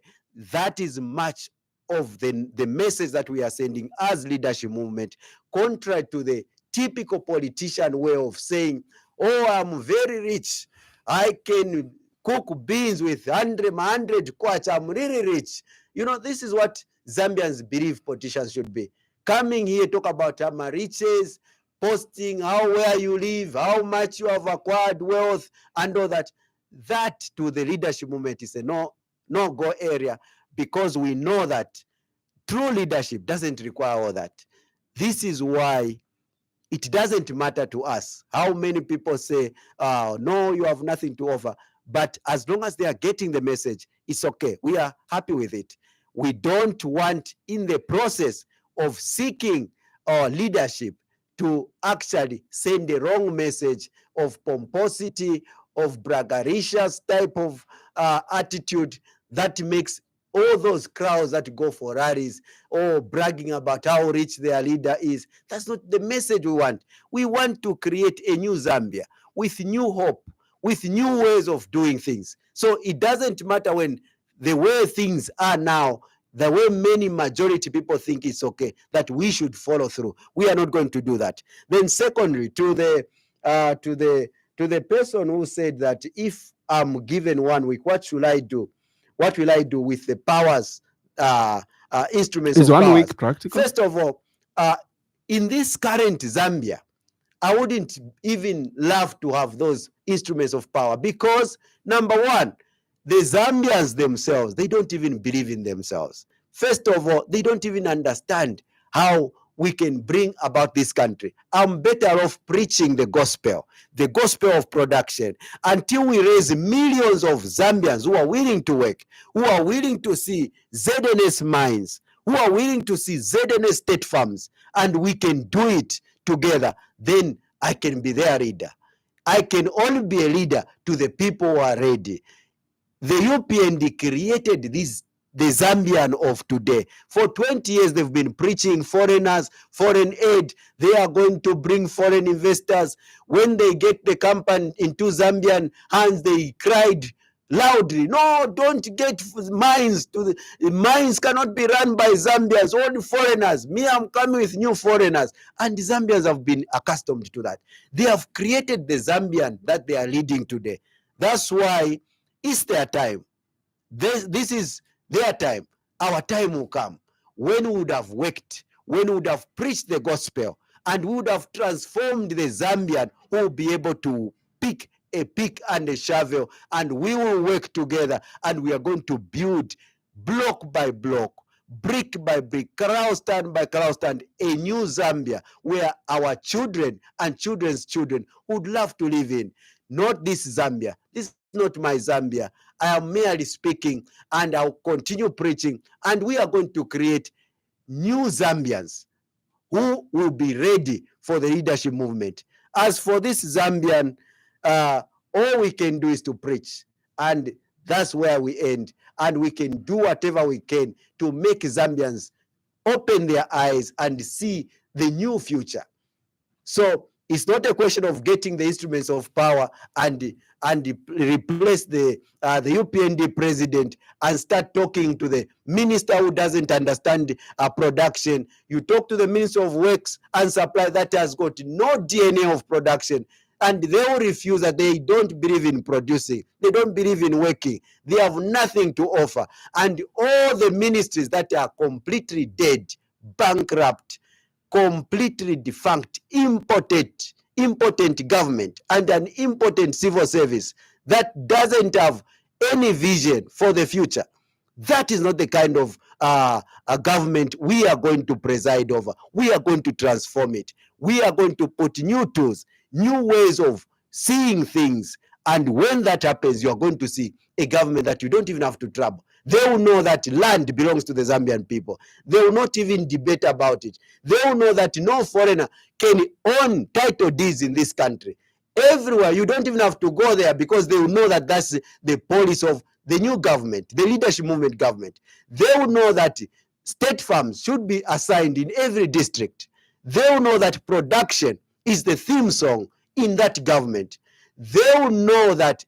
[SPEAKER 2] That is much of the message that we are sending as leadership movement, contrary to the typical politician way of saying, oh, I'm very rich. I can cook beans with 100 kwacha. I'm really rich. You know, this is what Zambians believe politicians should be. Coming here, talk about my riches, posting where you live, how much you have acquired wealth, and all that. That to the leadership movement is a no-go area, because we know that true leadership doesn't require all that. This is why it doesn't matter to us how many people say, no, you have nothing to offer. But as long as they are getting the message, it's okay. We are happy with it. We don't want, in the process of seeking our leadership, to actually send the wrong message of pomposity, of braggadocious type of attitude that makes all those crowds that go for rallies or bragging about how rich their leader is. That's not the message we want. We want to create a new Zambia with new hope, with new ways of doing things. So it doesn't matter when the way things are now, the way many majority people think it's okay, that we should follow through. We are not going to do that. Then secondly, to the person who said that if I'm given 1 week, what should I do? What will I do with the powers, instruments of power? Is 1 week practical? First of all, in this current Zambia, I wouldn't even love to have those instruments of power, because number one, the Zambians themselves, they don't even believe in themselves. First of all, they don't even understand how we can bring about this country. I'm better off preaching the gospel of production, until we raise millions of Zambians who are willing to work, who are willing to see ZNS mines, who are willing to see ZNS state farms, and we can do it together. Then I can be their leader. I can only be a leader to the people who are ready. The UPND created the Zambian of today. For 20 years, they've been preaching foreigners, foreign aid. They are going to bring foreign investors. When they get the company into Zambian hands, they cried loudly, no, don't get mines. The mines cannot be run by Zambians, only foreigners. Me, I'm coming with new foreigners. And the Zambians have been accustomed to that. They have created the Zambian that they are leading today. That's why it's their time. This is their time. our time will come when we would have worked, when we would have preached the gospel, and we would have transformed the Zambian who will be able to pick a pick and a shovel, and we will work together, and we are going to build block by block, brick by brick, crowd by crowd, a new Zambia where our children and children's children would love to live in. Not this Zambia. This is not my Zambia. I am merely speaking, and I'll continue preaching, and we are going to create new Zambians who will be ready for the leadership movement. As for this Zambian, all we can do is to preach, and that's where we end. And we can do whatever we can to make Zambians open their eyes and see the new future. So it's not a question of getting the instruments of power and replace the UPND president and start talking to the minister who doesn't understand production. You talk to the Minister of Works and Supply that has got no DNA of production, and they will refuse that. They don't believe in producing. They don't believe in working. They have nothing to offer. And all the ministries that are completely dead, bankrupt, completely defunct, impotent government, and an impotent civil service that doesn't have any vision for the future. That is not the kind of a government we are going to preside over. We are going to transform it. We are going to put new tools, new ways of seeing things. And when that happens, you are going to see a government that you don't even have to trouble. They will know that land belongs to the Zambian people. They will not even debate about it. They will know that no foreigner can own title deeds in this country. Everywhere, you don't even have to go there, because they will know that that's the policy of the new government, the leadership movement government. They will know that state farms should be assigned in every district. They will know that production is the theme song in that government. They will know that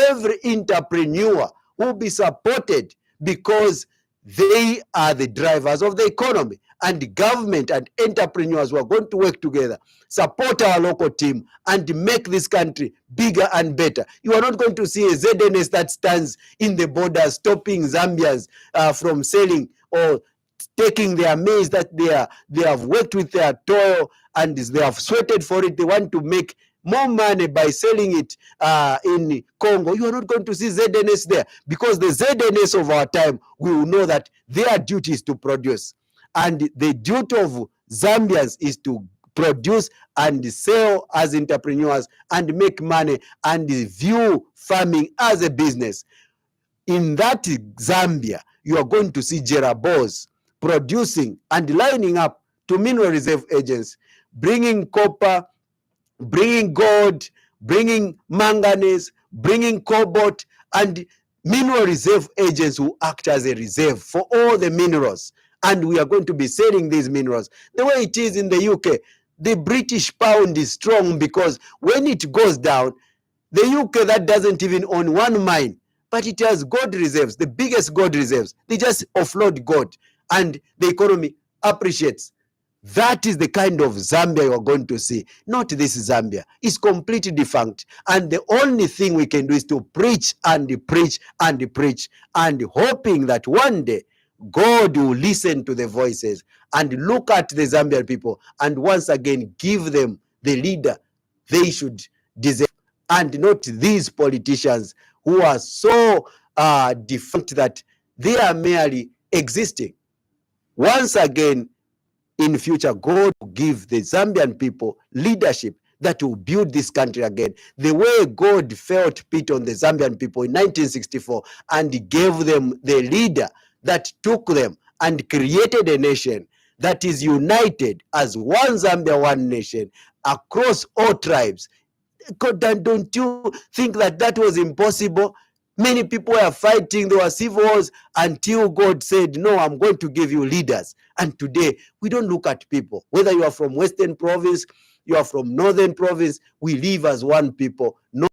[SPEAKER 2] every entrepreneur will be supported because they are the drivers of the economy, and the government and entrepreneurs who are going to work together, support our local team, and make this country bigger and better. You are not going to see a ZNS that stands in the border stopping Zambians from selling or taking their maize that they have worked with their toil and they have sweated for it. They want to make more money by selling it in Congo. You are not going to see ZNS there, because the ZNS of our time, we will know that their duty is to produce. And the duty of Zambians is to produce and sell as entrepreneurs and make money and view farming as a business. In that Zambia, you are going to see Jerabos producing and lining up to mineral reserve agents, bringing copper, bringing gold, bringing manganese, bringing cobalt, and mineral reserve agents who act as a reserve for all the minerals. And we are going to be selling these minerals. The way it is in the UK, the British pound is strong, because when it goes down, the UK that doesn't even own one mine, but it has gold reserves, the biggest gold reserves. They just offload gold, and the economy appreciates. That is the kind of Zambia you are going to see, not this Zambia. It's completely defunct. And the only thing we can do is to preach and preach and preach, and hoping that one day God will listen to the voices and look at the Zambian people and once again give them the leader they should deserve, and not these politicians who are so defunct that they are merely existing. Once again, in future, God will give the Zambian people leadership that will build this country again. The way God felt pity on the Zambian people in 1964 and gave them the leader that took them and created a nation that is united as one Zambia, one nation, across all tribes. God, don't you think that that was impossible? Many people were fighting, there were civil wars, until God said, no, I'm going to give you leaders. And today, we don't look at people. Whether you are from Western Province, you are from Northern Province, we live as one people, not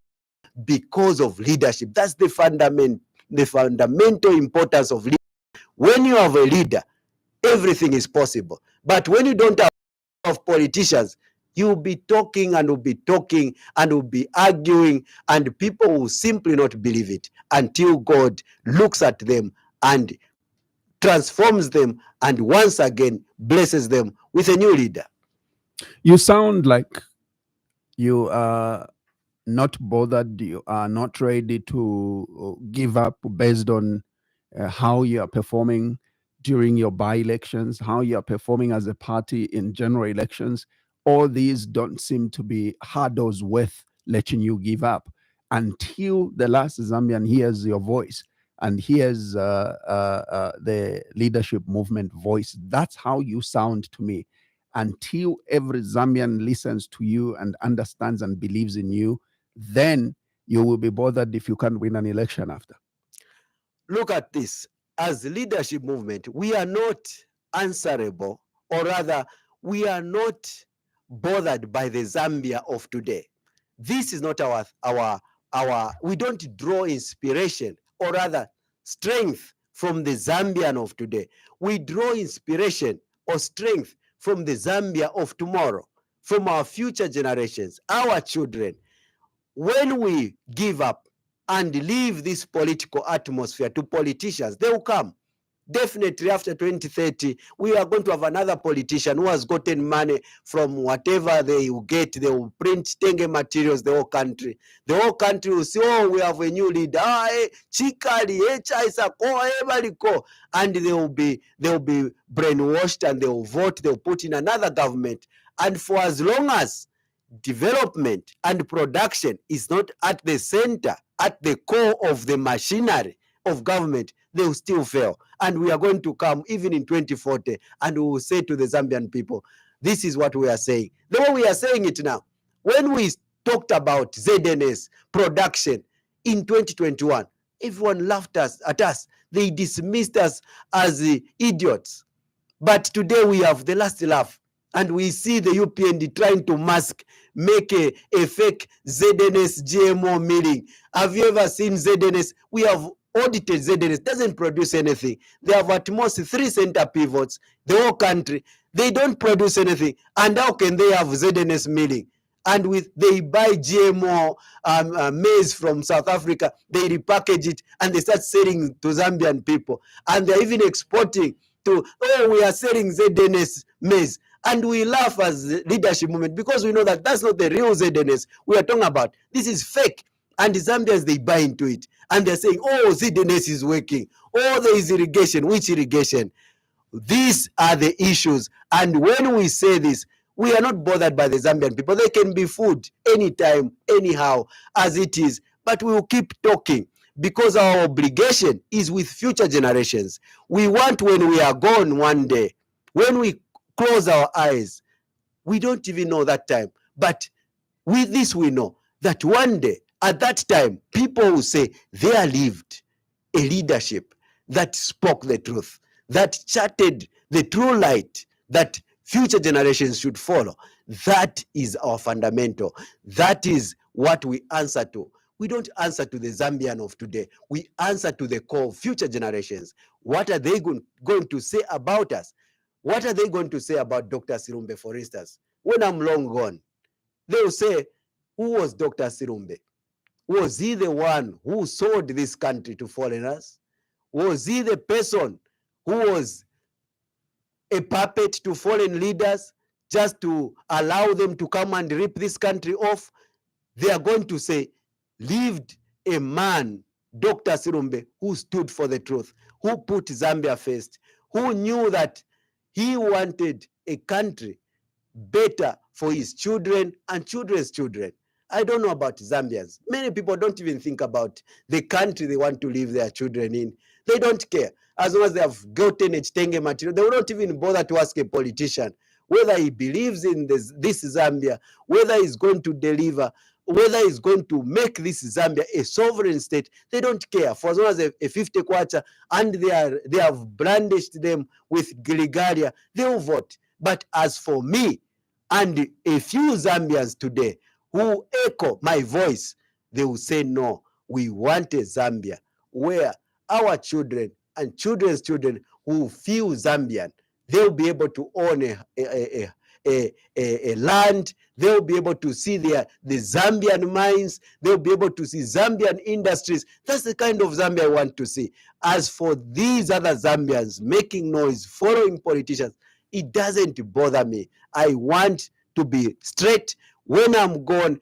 [SPEAKER 2] because of leadership. That's the fundamental importance of leadership. When you have a leader, everything is possible. But when you don't have politicians, you'll be talking and will be talking and will be arguing, and people will simply not believe it until God looks at them and transforms them, and once again blesses them with a new leader.
[SPEAKER 1] You sound like you are not bothered, you are not ready to give up based on how you are performing during your by-elections, how you are performing as a party in general elections. All these don't seem to be hurdles worth letting you give up until the last Zambian hears your voice and hears the leadership movement voice. That's how you sound to me. Until every Zambian listens to you and understands and believes in you, then you will be bothered if you can't win an election after.
[SPEAKER 2] Look at this. As leadership movement, we are not answerable, or rather, we are not bothered by the Zambia of today. This is not we don't draw inspiration, or rather strength, from the Zambian of today. We draw inspiration or strength from the Zambia of tomorrow, from our future generations, our children. When we give up and leave this political atmosphere to politicians, they will come. Definitely after 2030, we are going to have another politician who has gotten money from whatever they will get. They will print Tenge materials, the whole country. The whole country will say, oh, we have a new leader. Chikali, and they will be brainwashed, and they will vote, they will put in another government. And for as long as development and production is not at the center, at the core of the machinery of government, they will still fail. And we are going to come even in 2040, and we will say to the Zambian people, this is what we are saying. The way we are saying it now, when we talked about ZNS production in 2021, everyone laughed at us. They dismissed us as idiots. But today we have the last laugh, and we see the UPND trying to make a fake ZNS GMO milling. Have you ever seen ZNS? We have audited ZNS, doesn't produce anything. They have at most 3 center pivots, the whole country. They don't produce anything. And how can they have ZNS milling? And they buy GMO maize from South Africa, they repackage it, and they start selling to Zambian people. And they're even exporting to, oh, we are selling ZNS maize. And we laugh as leadership movement because we know that that's not the real ZNS we are talking about. This is fake. And the Zambians, they buy into it. And they're saying, oh, ZNS is working. Oh, there is irrigation. Which irrigation? These are the issues. And when we say this, we are not bothered by the Zambian people. They can be fooled anytime, anyhow, as it is. But we will keep talking because our obligation is with future generations. We want, when we are gone one day, when we close our eyes, we don't even know that time. But with this, we know that one day, at that time, people will say there lived a leadership that spoke the truth, that charted the true light that future generations should follow. That is our fundamental. That is what we answer to. We don't answer to the Zambian of today. We answer to the core of future generations. What are they going to say about us? What are they going to say about Dr. Silumbe, for instance? When I'm long gone, they will say, who was Dr. Silumbe? Was he the one who sold this country to foreigners? Was he the person who was a puppet to foreign leaders just to allow them to come and rip this country off? They are going to say, lived a man, Dr. Silumbe, who stood for the truth, who put Zambia first, who knew that he wanted a country better for his children and children's children. I don't know about Zambians. Many people don't even think about the country they want to leave their children in. They don't care. As long as they have gotten a Tenge material, they will not even bother to ask a politician whether he believes in this Zambia, whether he's going to deliver, whether he's going to make this Zambia a sovereign state. They don't care. For as long as a 50 kwacha and they have brandished them with Grigaria, they will vote. But as for me and a few Zambians today who echo my voice, they will say, no, we want a Zambia where our children and children's children who feel Zambian, they'll be able to own a a land. They'll be able to see the Zambian mines. They'll be able to see Zambian industries. That's the kind of Zambia I want to see. As for these other Zambians making noise, following politicians, it doesn't bother me. I want to be straight. When I'm gone,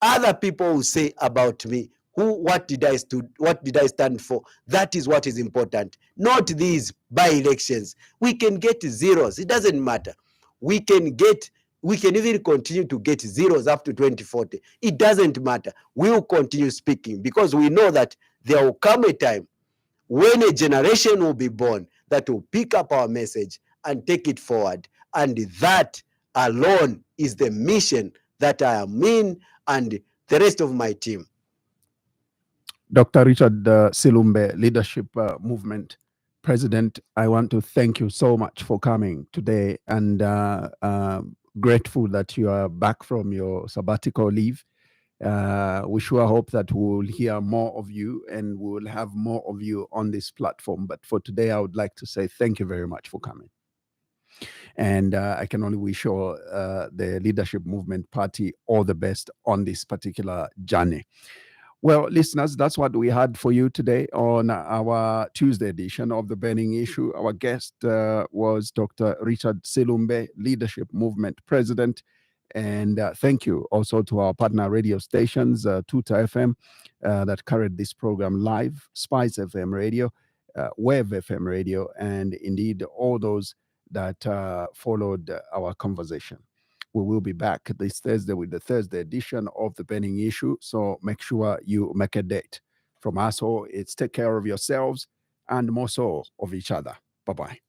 [SPEAKER 2] other people will say about me, what did I stand for? That is what is important, not these by-elections. We can get zeros, it doesn't matter. We can even continue to get zeros up to 2040. It doesn't matter. We'll continue speaking because we know that there will come a time when a generation will be born that will pick up our message and take it forward. And that alone is the mission that I am in and the rest of my team.
[SPEAKER 1] Dr. Richard Silumbe, Leadership Movement President, I want to thank you so much for coming today, and grateful that you are back from your sabbatical leave. We sure hope that we'll hear more of you and we'll have more of you on this platform. But for today, I would like to say thank you very much for coming. And I can only wish the Leadership Movement Party all the best on this particular journey. Well, listeners, that's what we had for you today on our Tuesday edition of The Burning Issue. Our guest was Dr. Richard Silumbe, Leadership Movement President. And thank you also to our partner radio stations, Tuta FM, that carried this program live, Spice FM Radio, Wave FM Radio, and indeed all those that followed our conversation. We will be back this Thursday with the Thursday edition of The Burning Issue. So make sure you make a date. From us all, it's take care of yourselves and more so of each other. Bye-bye.